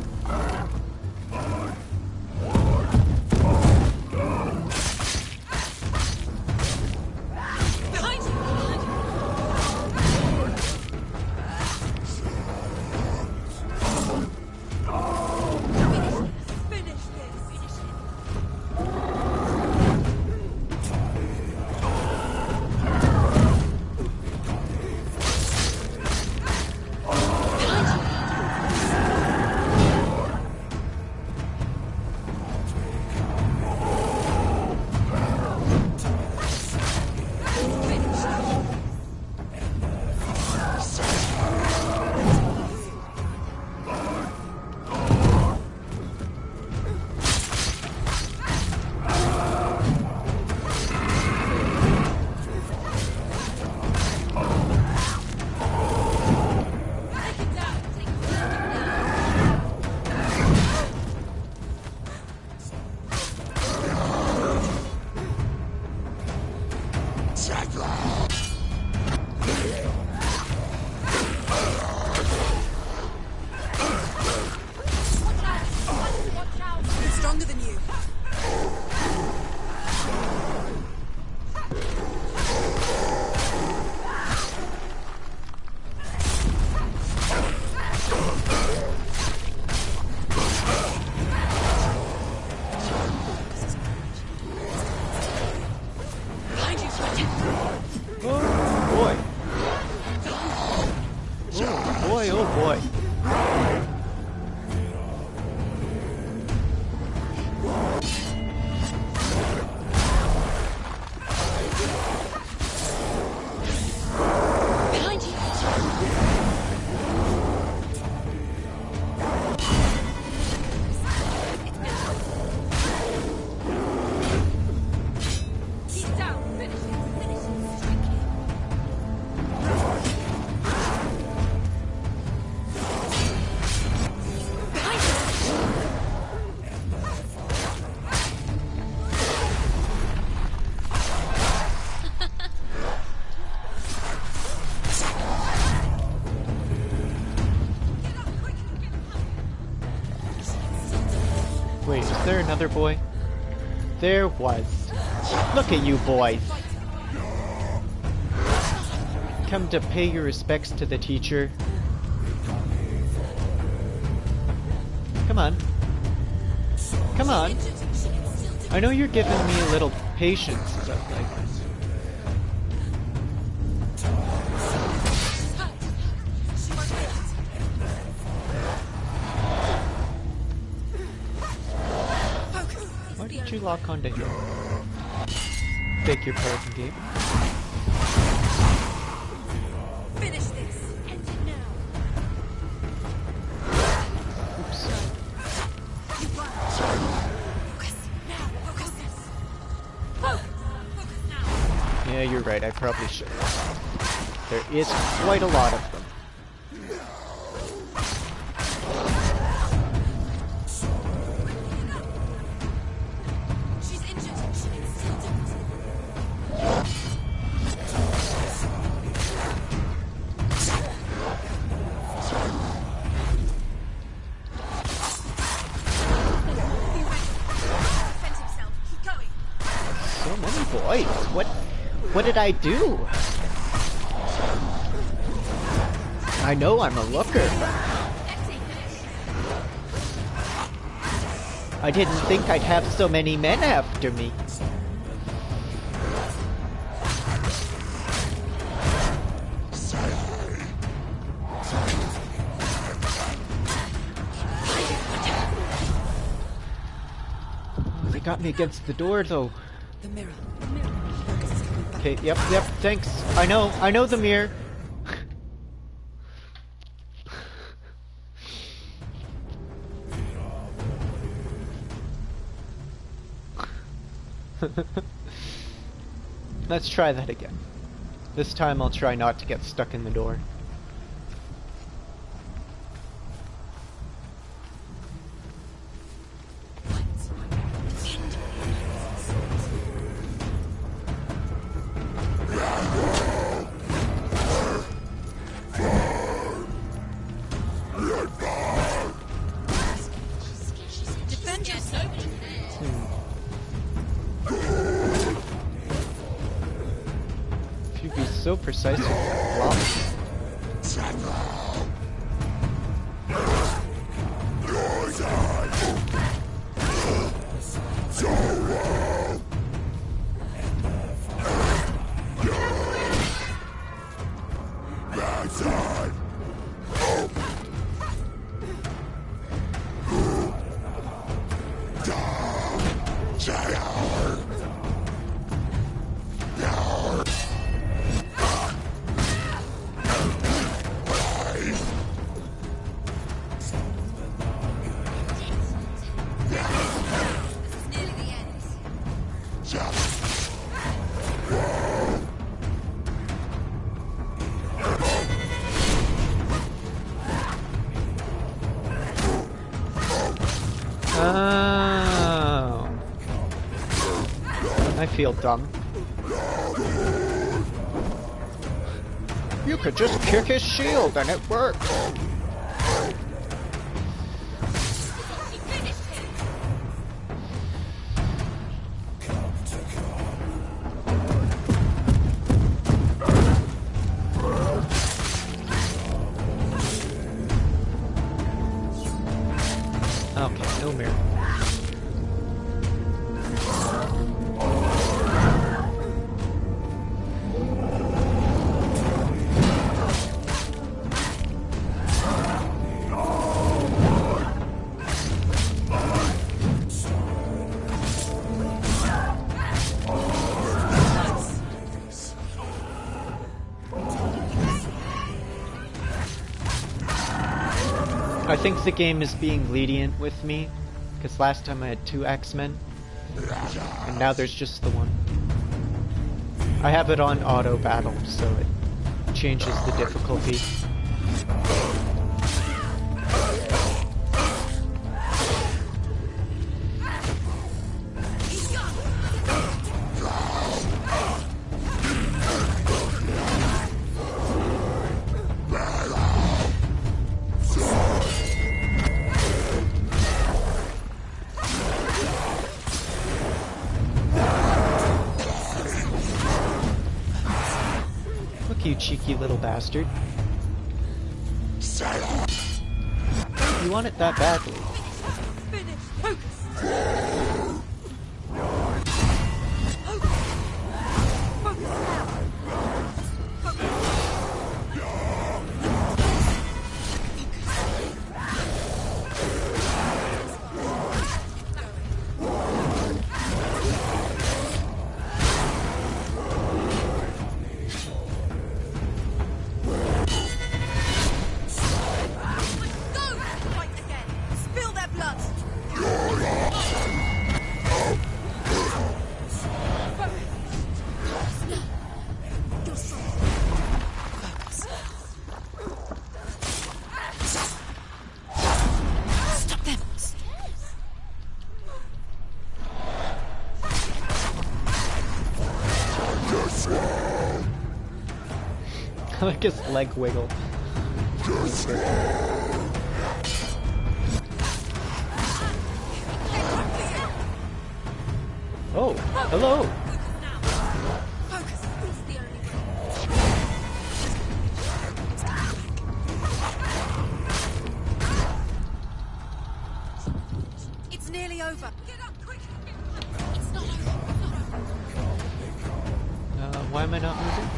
Wait, is there another boy? There was. Look at you boys! Come to pay your respects to the teacher. Come on. Come on. I know you're giving me a little patience, but like... Why did you lock onto him? Beg your pardon, game. Finish this. End it now. Oops. You won. Focus now. Focus this. Focus now. Yeah, you're right. I probably should. There is quite a lot of them. She's injured. She can still do it. Defend himself. Keep going. So many boys. What did I do? I know I'm a looker. I didn't think I'd have so many men after me. got me against the door, though. The mirror. The mirror. Focus is coming back. Okay, yep, thanks. I know the mirror. Let's try that again. This time I'll try not to get stuck in the door. Defend yourself. You'd be so precise with that block. Oh. I feel dumb. You could just kick his shield and it worked. Okay, no mirror. I think the game is being lenient with me, because last time I had 2 X-Men, and now there's just the one. I have it on auto battle, so it changes the difficulty. You cheeky little bastard. You want it that badly. I like his leg wiggle. Oh, hello! It's nearly over. Get up, quick! It's not over. Why am I not moving?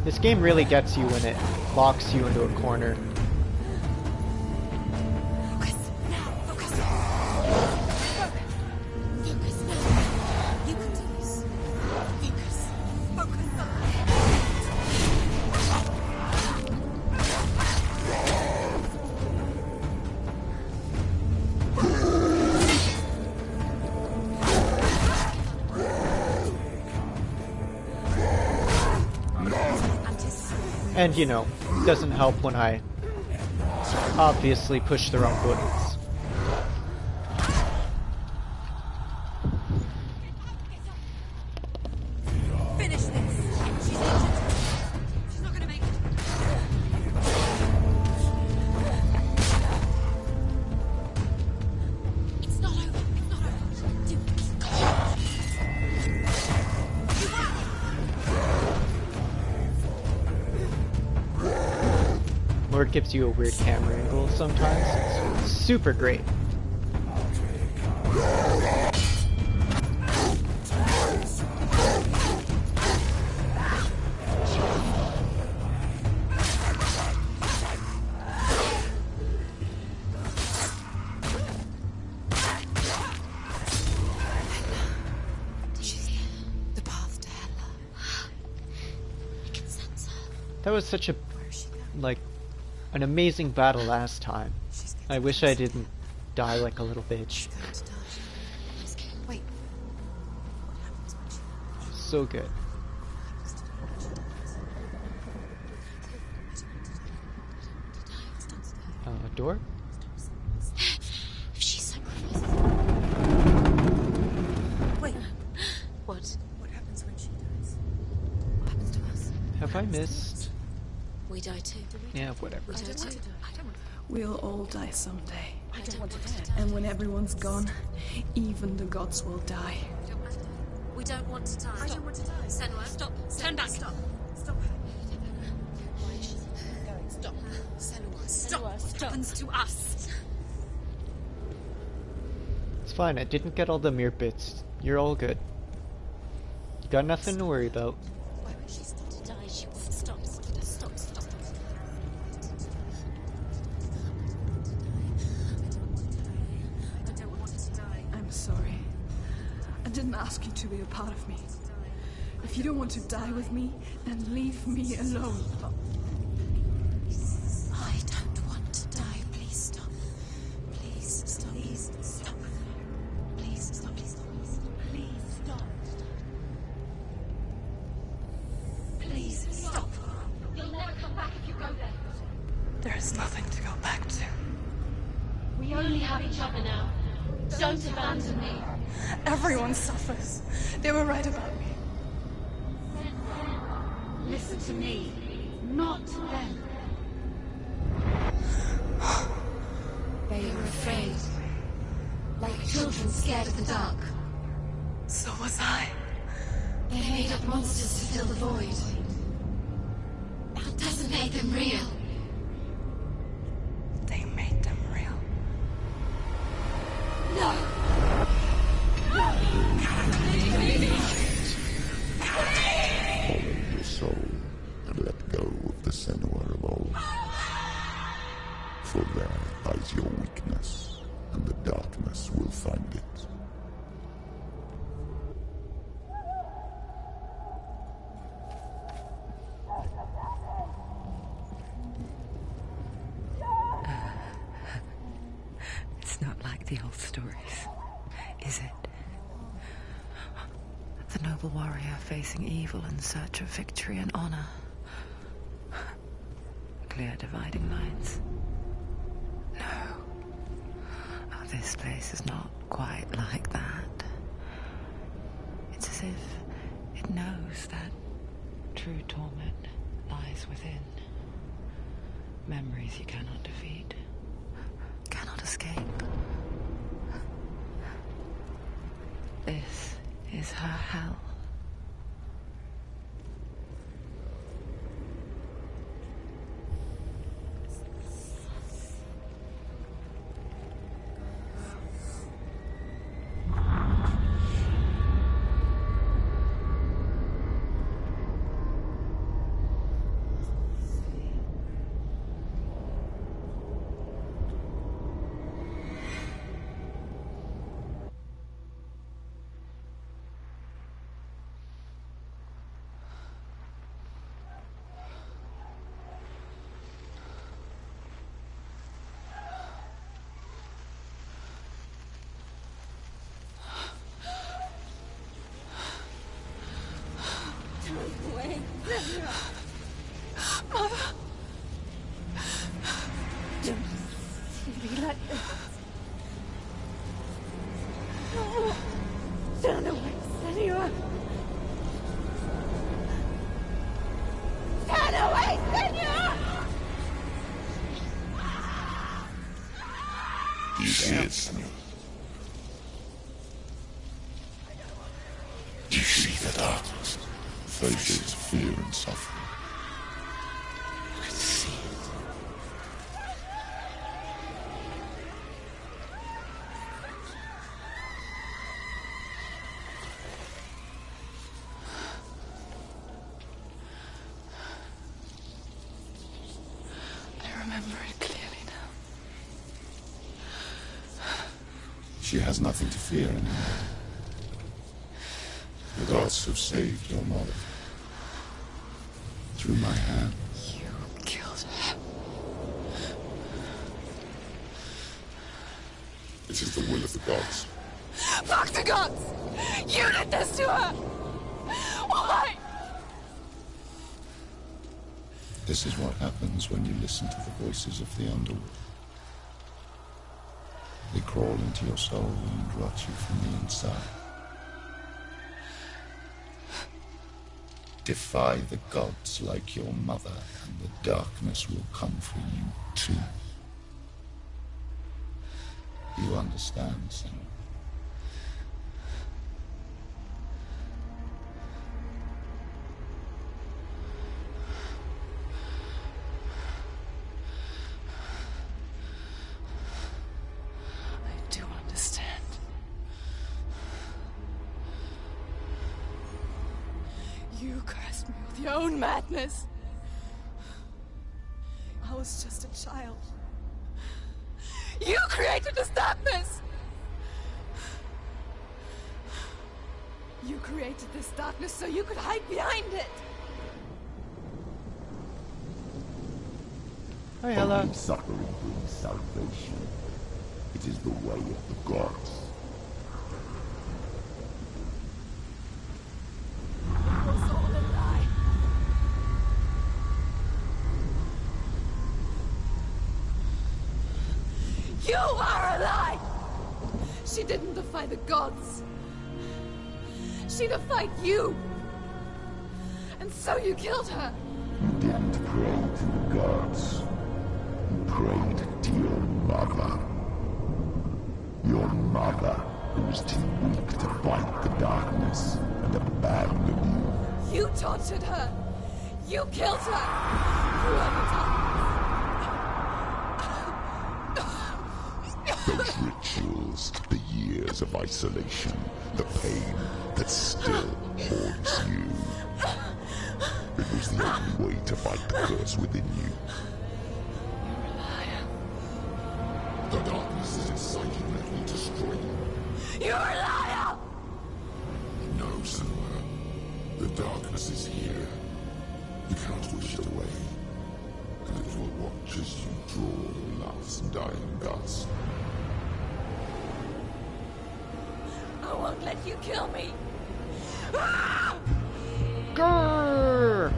This game really gets you when it locks you into a corner. And, you know, doesn't help when I obviously push the wrong buttons. Finish this. She's injured. She's not gonna make it. It's not over. It's not over. Or it gives you a weird camera angle sometimes. It's super great. The path to Hela. You can sense her. That was such a, like, an amazing battle last time. I wish I didn't die like a little bitch. Wait. So good. Door? If she sacrifices. Wait. What? What happens when she dies? What happens to us? Have I missed? We die too. Yeah, whatever. We die too. We'll all die someday. I don't want to die. And when everyone's gone, even the gods will die. We don't want to die. I don't want to die. Senua, stop. Turn back. Stop. Stop. Stop. Senua, stop. What happens to us? It's fine, I didn't get all the mirror bits. You're all good. You got nothing to worry about. Why would she stop to die? She wants to stop. Stop. Stop. I don't want to die. I'm sorry. I didn't ask you to be a part of me. If you don't want to die with me, then leave me alone. I don't want to die. Please stop. Please stop. Please stop. Please stop. Please stop. Please stop. Please stop. You'll never come back if you go there. There is nothing to go back to. We only have each other now. Don't abandon me. Everyone suffers. They were right about me. Listen to me, not them. They were afraid. Like children scared of the dark. So was I. They made up monsters to fill the void. That doesn't make them real. They made them real. No! Follow your soul and let go of the Senua of old. For there lies your weakness, and the darkness will find it. It's not like the old stories, is it? The noble warrior facing evil in search of victory and honor. Clear dividing lines. No. Oh, this place is not quite like that. It's as if it knows that true torment lies within. Memories you cannot defeat, cannot escape. This is her hell. Turn away, Senua! Turn away, Senua! Do you see it, Senua? Do you see the darkness? Faces of fear and suffering. You can see it. I remember it clearly now. She has nothing to fear anymore. The gods have saved your mother. Through my hand. You killed her. It is the will of the gods. Fuck the gods! You did this to her! Why? This is what happens when you listen to the voices of the underworld. They crawl into your soul and rot you from the inside. Defy the gods like your mother, and the darkness will come for you too. You understand, Senua? I do understand. You cursed me with your own madness. I was just a child. You created this darkness! You created this darkness so you could hide behind it! Hi, Ella. Only suffering brings salvation. It is the way of the gods. It was all a lie. You are a lie! She didn't defy the gods. She defied you. And so you killed her. You didn't pray to the gods. You prayed to your mother. Your mother, who was too weak to fight the darkness and abandoned you. You tortured her. You killed her. You are the darkness. Those rituals, the years of isolation, the pain that still haunts you. It was the only way to fight the curse within you. You're a liar. The darkness is inside you, let me destroy you. You're a liar! No, Senua. The darkness is here. You cannot wish it away. And it will watch as you draw your last dying gasp. I won't let you kill me. Grrr!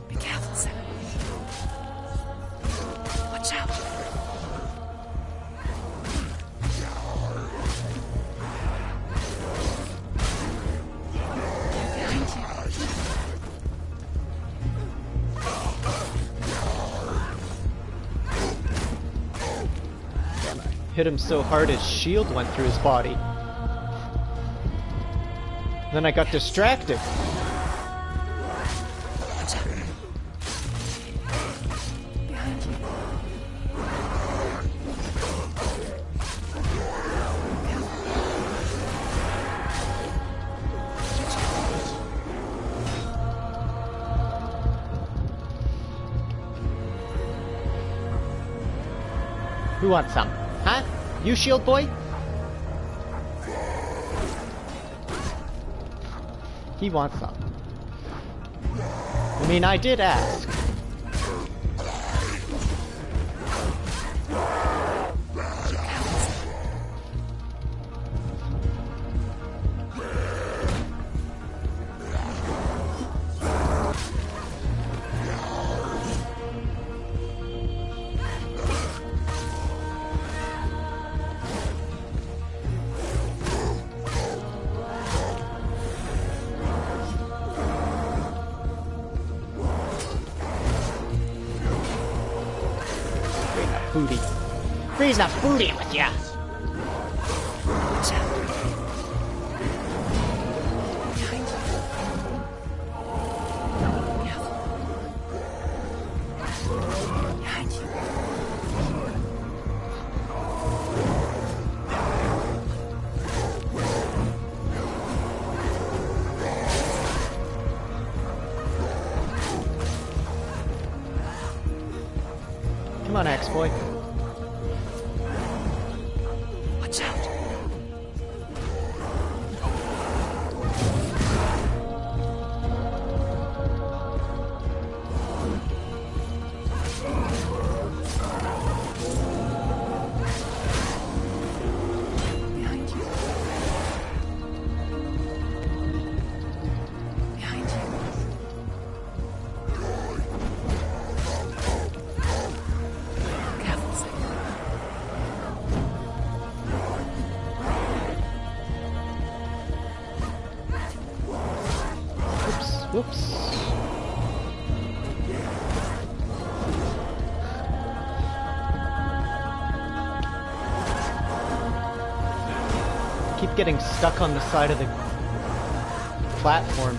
Be careful, Sam. Watch out. Hit him so hard his shield went through his body. Then I got distracted. Behind you. Who wants some? Huh? You shield boy? He wants some. I mean, I did ask. booty. Freeze that booty with ya! Come on, Axe-boy. Watch out. Behind you. Behind you. Whoops. Keep getting stuck on the side of the platform.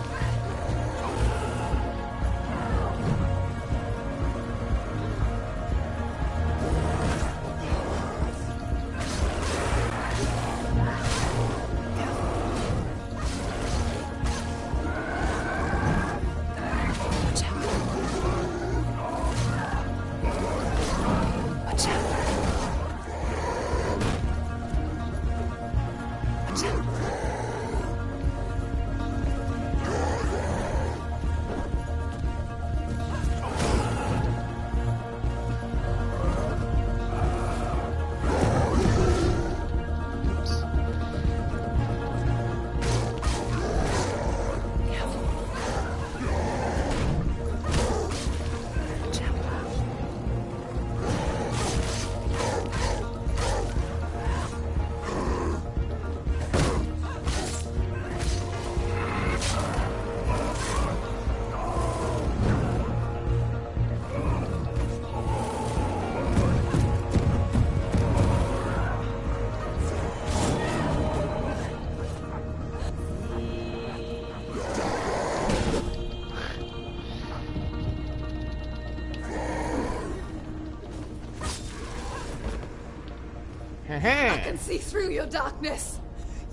I can see through your darkness.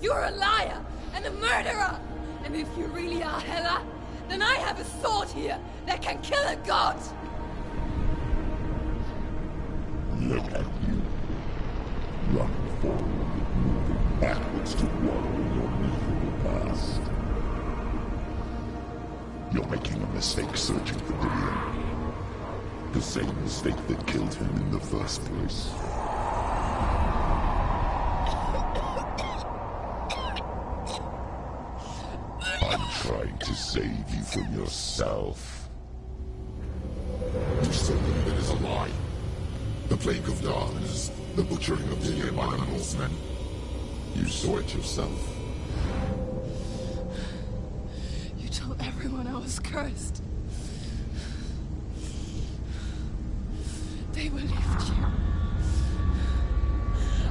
You're a liar and a murderer. And if you really are Hela, then I have a sword here that can kill a god. Look at you. Run forward, moving backwards to wallow in your miserable past. You're making a mistake searching for Dillion. The same mistake that killed him in the first place. I'm trying to save you from yourself. You said that it is a lie. The plague of darkness, the butchering of Dillion by the Northmen. You saw it yourself. You told everyone I was cursed. They believed you.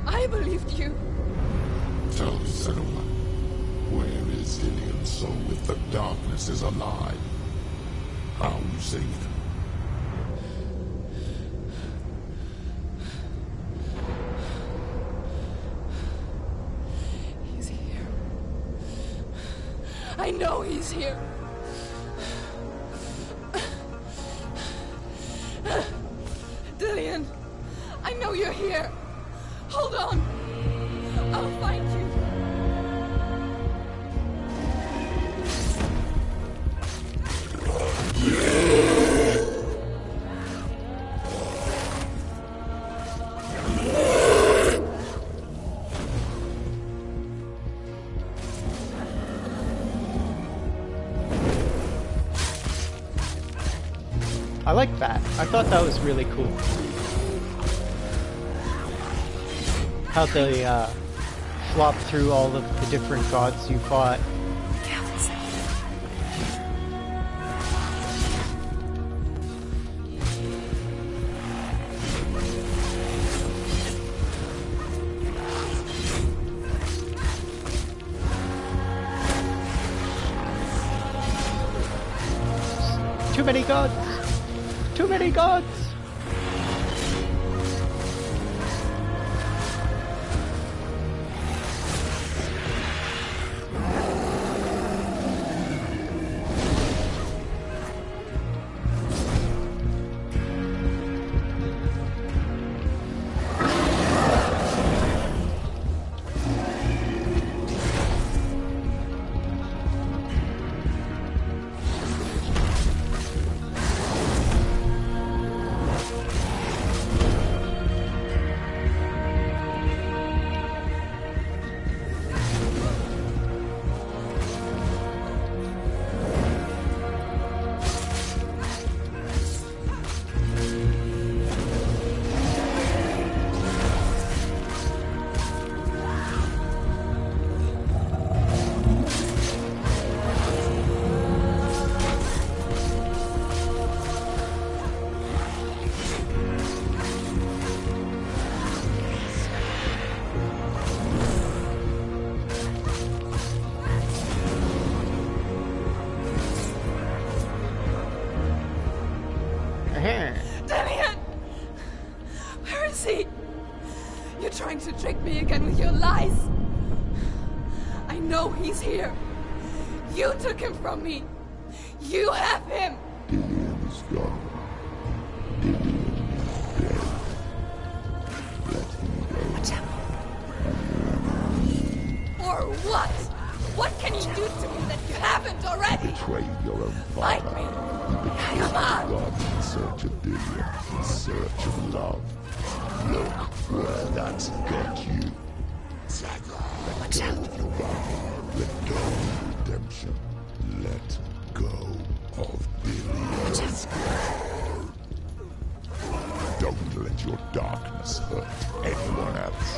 I believed you. Tell me, Senua, where is Dillion's soul if the darkness is alive? How you saved him? He's here. I know he's here. Dillion, I know you're here. Hold on. I'll find you. I like that. I thought that was really cool. How they flop through all of the different gods you fought. many gods! Too many gods! Dillion! Where is he? You're trying to trick me again with your lies. I know he's here. You took him from me. You have him. Dillion is gone. Dillion is dead. Let him go. Watch out. Or what? What can you do to me that you haven't already? Betrayed your own Fight father. me. You betrayed Come on. God in search of Dillion, in search of love. Look where that's got you. Watch out. Let go of redemption. Let go of Dillion. Don't let your darkness hurt anyone else.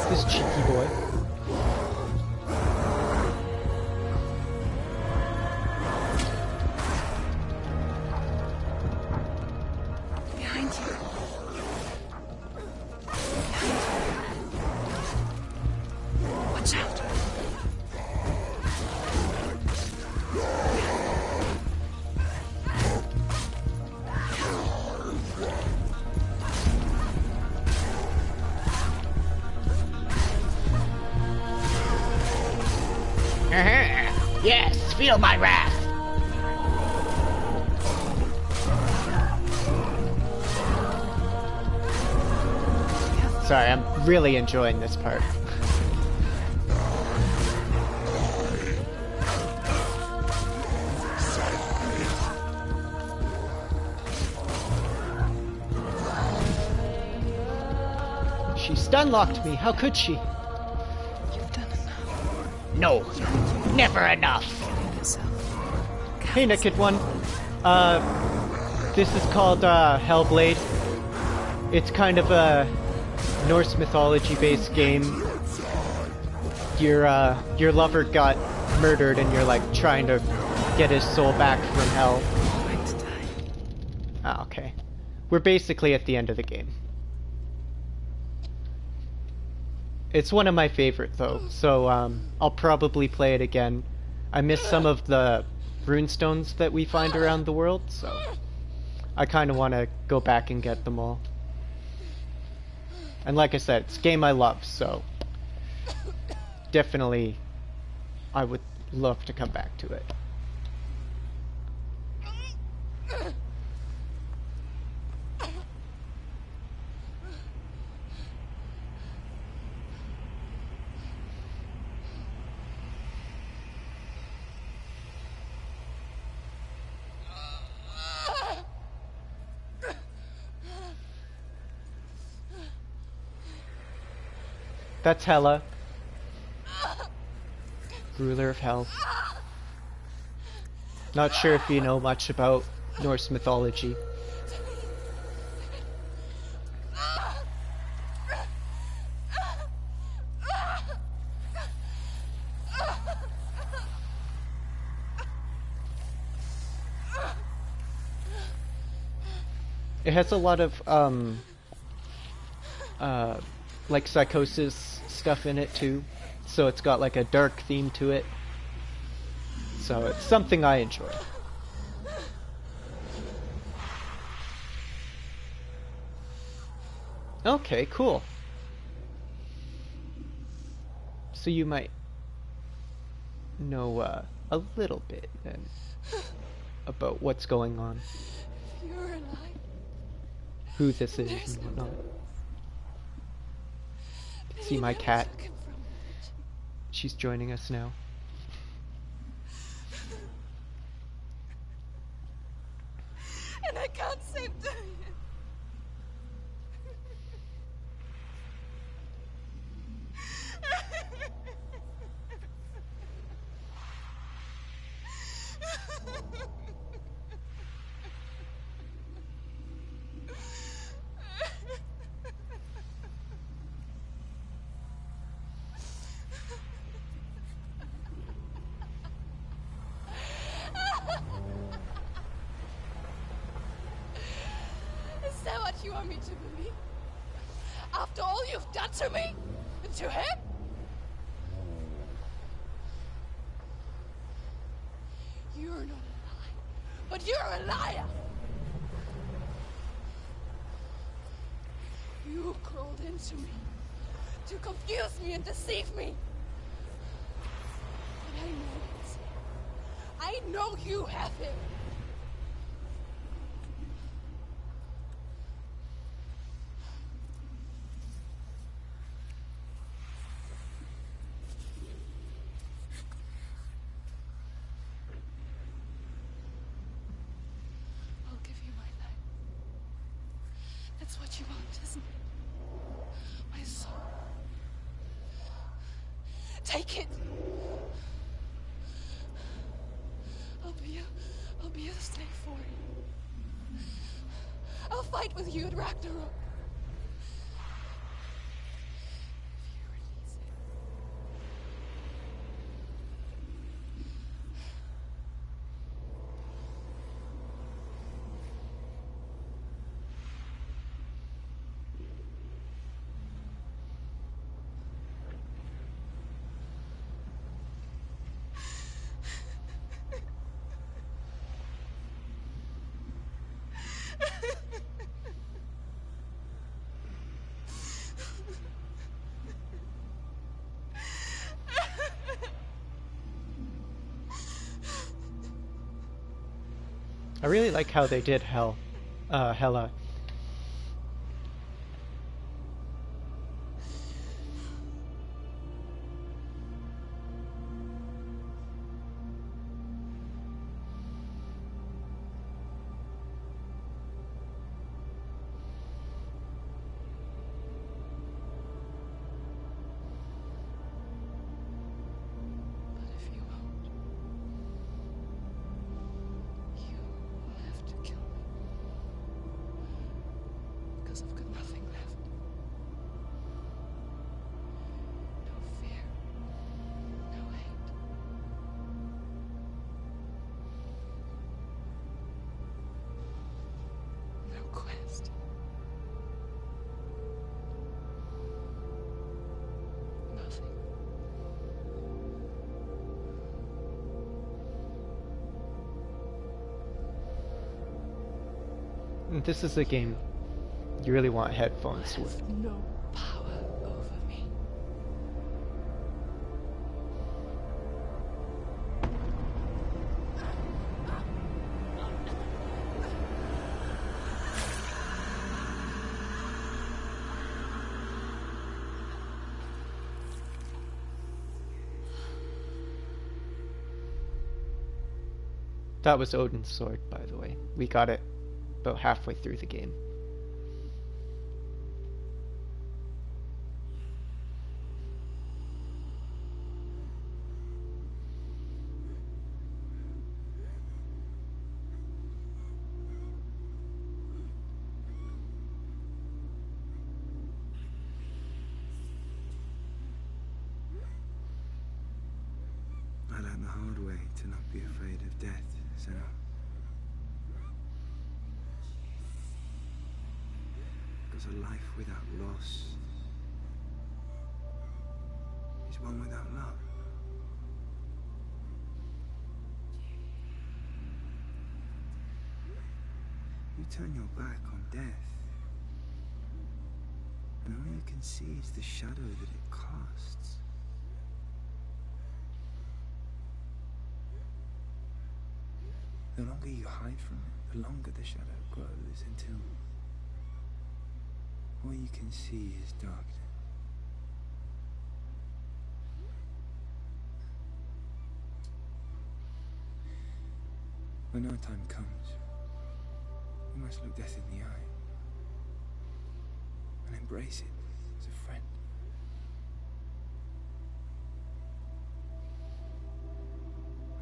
This cheeky boy. Behind you. Watch out. Yes, feel my wrath. Sorry, I'm really enjoying this part. She stun-locked me, how could she? You've done enough. No, never enough. Hey, Naked One. This is called Hellblade. It's kind of a Norse mythology-based game. Your lover got murdered, and you're like trying to get his soul back from hell. Ah, okay. We're basically at the end of the game. It's one of my favorite though, so I'll probably play it again. I missed some of the runestones that we find around the world, so I kind of want to go back and get them all. And like I said, it's a game I love, so definitely I would love to come back to it. That's Hela, ruler of hell. Not sure if you know much about Norse mythology. It has a lot of like psychosis stuff in it too, so it's got like a dark theme to it. So it's something I enjoy. Okay, cool. So you might know a little bit then about what's going on, You're alive. who this is and whatnot. See my cat. She's joining us now. And I can't save Darian. Is that what you want me to believe? After all you've done to me? And to him? You're not a liar, but you're a liar! You crawled into me to confuse me and deceive me. But I know it. I know you have him. I'll give you my life. That's what you want, isn't it? My soul. Take it. I'll be a slave for you. I'll fight with you at Ragnarok. If you release it. I really like how they did Hela. But if you won't, you will have to kill me. Because I've got nothing left. No fear. No hate. No quest. Nothing. This is a game you really want headphones with. No power over me. That was Odin's sword, by the way. We got it about halfway through the game. I learned the hard way to not be afraid of death, Senua. Because a life without loss is one without love. You turn your back on death, and all you can see is the shadow that it casts. The longer you hide from it, the longer the shadow grows until all you can see is darkness. When our time comes, we must look death in the eye and embrace it as a friend.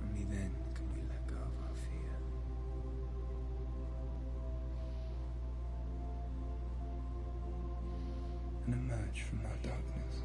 Only then can we let go of our fear. And emerge from our darkness.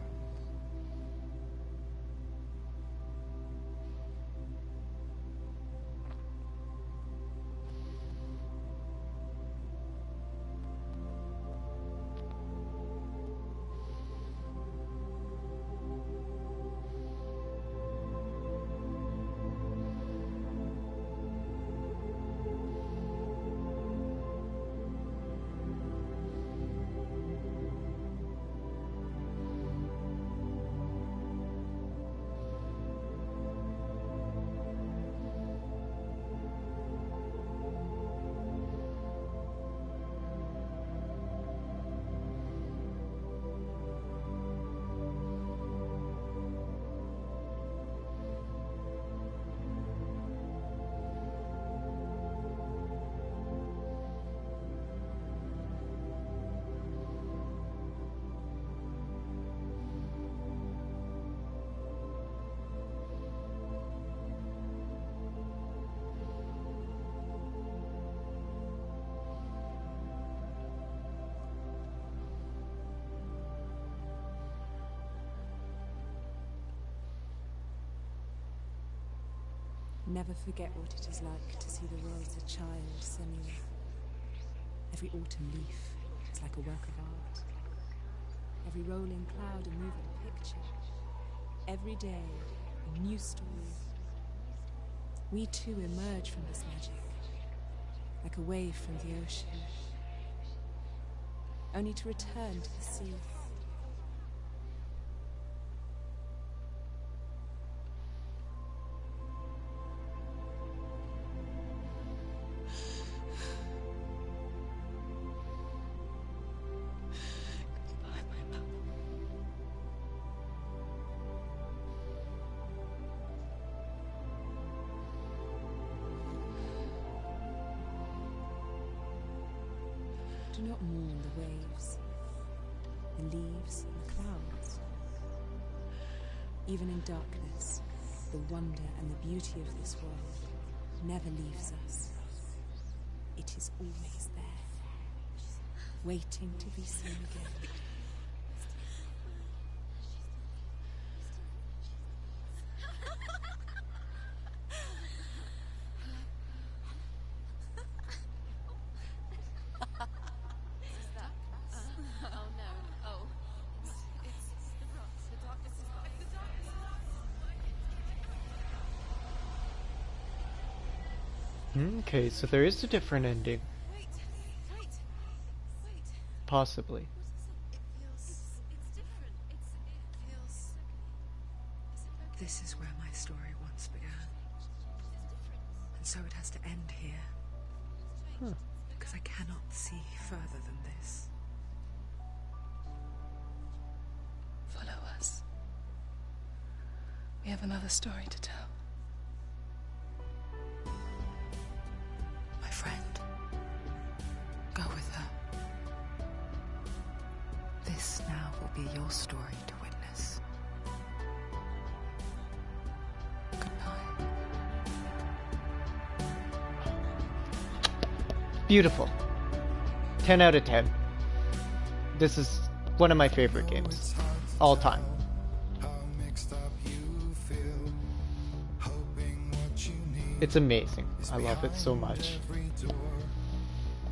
Never forget what it is like to see the world as a child, Senua. Every autumn leaf is like a work of art. Every rolling cloud a moving picture. Every day, a new story. We too emerge from this magic, like a wave from the ocean, only to return to the sea. Do not mourn the waves, the leaves, and the clouds. Even in darkness, the wonder and the beauty of this world never leaves us. It is always there, waiting to be seen again. Okay, so there is a different ending. Possibly. This is where my story once began. And so it has to end here. Huh. Because I cannot see further than this. Follow us. We have another story to tell. My friend, go with her. This now will be your story to witness. Goodbye. Beautiful. 10 out of 10. This is one of my favorite games. All time. It's amazing. I love it so much.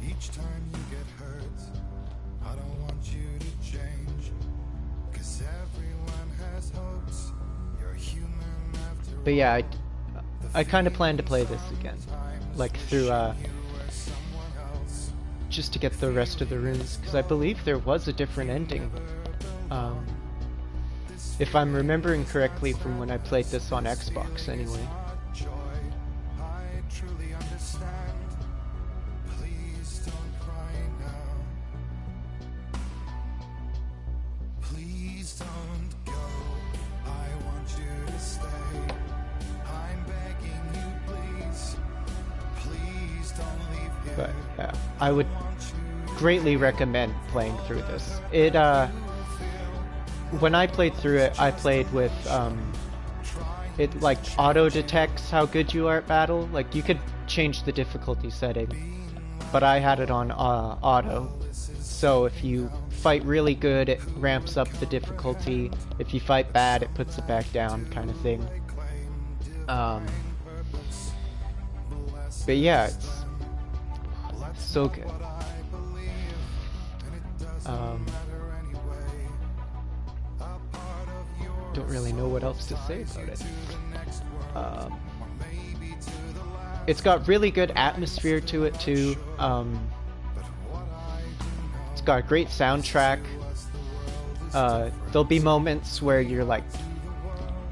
Each time you get hurt, I don't want you to change, 'cause everyone has hopes. You're human after all. But yeah, I kind of plan to play this again, like through just to get the rest of the runes, because I believe there was a different ending. If I'm remembering correctly from when I played this on Xbox, anyway. But yeah, I would greatly recommend playing through this. It when I played through it, I played with it like auto detects how good you are at battle. Like you could change the difficulty setting, but I had it on auto. So if you fight really good, it ramps up the difficulty. If you fight bad, it puts it back down, kind of thing. But yeah, it's so good. Don't really know what else to say about it. It's got really good atmosphere to it too. It's got a great soundtrack. There'll be moments where you're like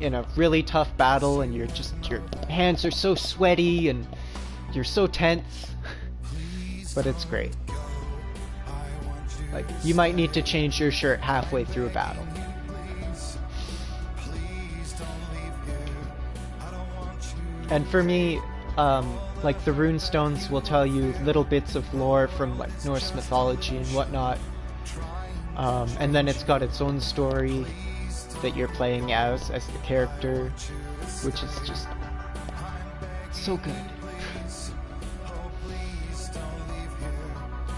in a really tough battle and your hands are so sweaty and you're so tense. But it's great. Like, you might need to change your shirt halfway through a battle. And for me, like the rune stones will tell you little bits of lore from like Norse mythology and whatnot. And then it's got its own story that you're playing as the character, which is just so good.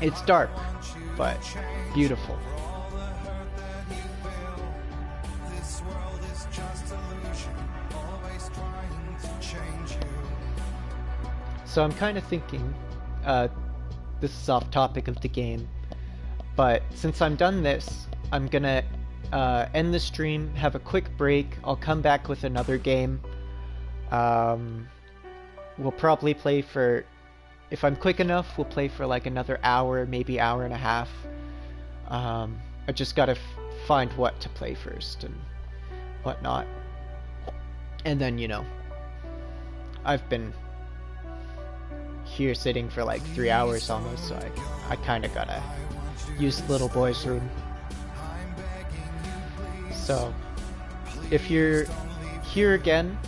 It's dark, but beautiful. So I'm kind of thinking, this is off topic of the game, but since I'm done this, I'm gonna end the stream, have a quick break. I'll come back with another game. We'll probably play for, if I'm quick enough, we'll play for like another hour, maybe hour and a half. I just gotta find what to play first and whatnot. And then, you know, I've been here sitting for like 3 hours almost, so I kind of gotta use the little boy's room. So, if you're here again,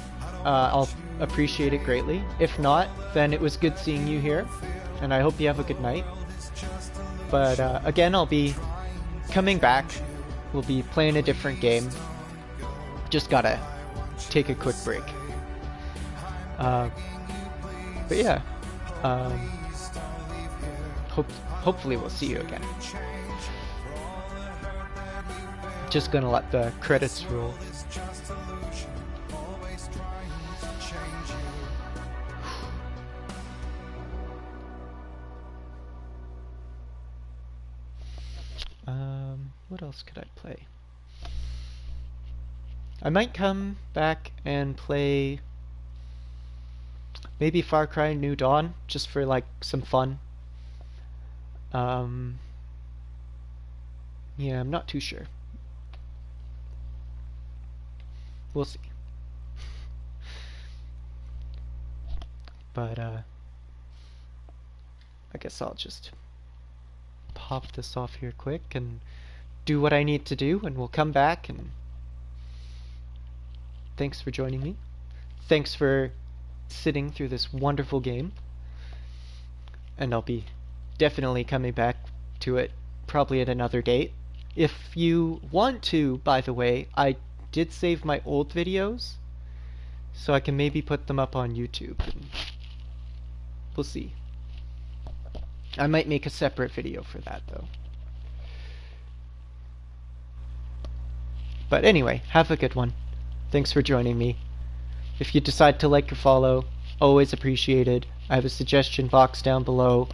I'll appreciate it greatly. If not, then it was good seeing you here, and I hope you have a good night. But again, I'll be coming back. We'll be playing a different game. Just gotta take a quick break. But yeah, hopefully we'll see you again. Just gonna let the credits roll. What else could I play? I might come back and play maybe Far Cry New Dawn, just for like some fun. Yeah, I'm not too sure. We'll see. But I guess I'll just pop this off here quick and do what I need to do, and we'll come back. And thanks for joining me. Thanks for sitting through this wonderful game. And I'll be definitely coming back to it probably at another date. If you want to, by the way, I did save my old videos, so I can maybe put them up on YouTube. We'll see. I might make a separate video for that, though. But anyway, have a good one. Thanks for joining me. If you decide to like or follow, always appreciated. I have a suggestion box down below,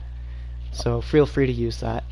so feel free to use that.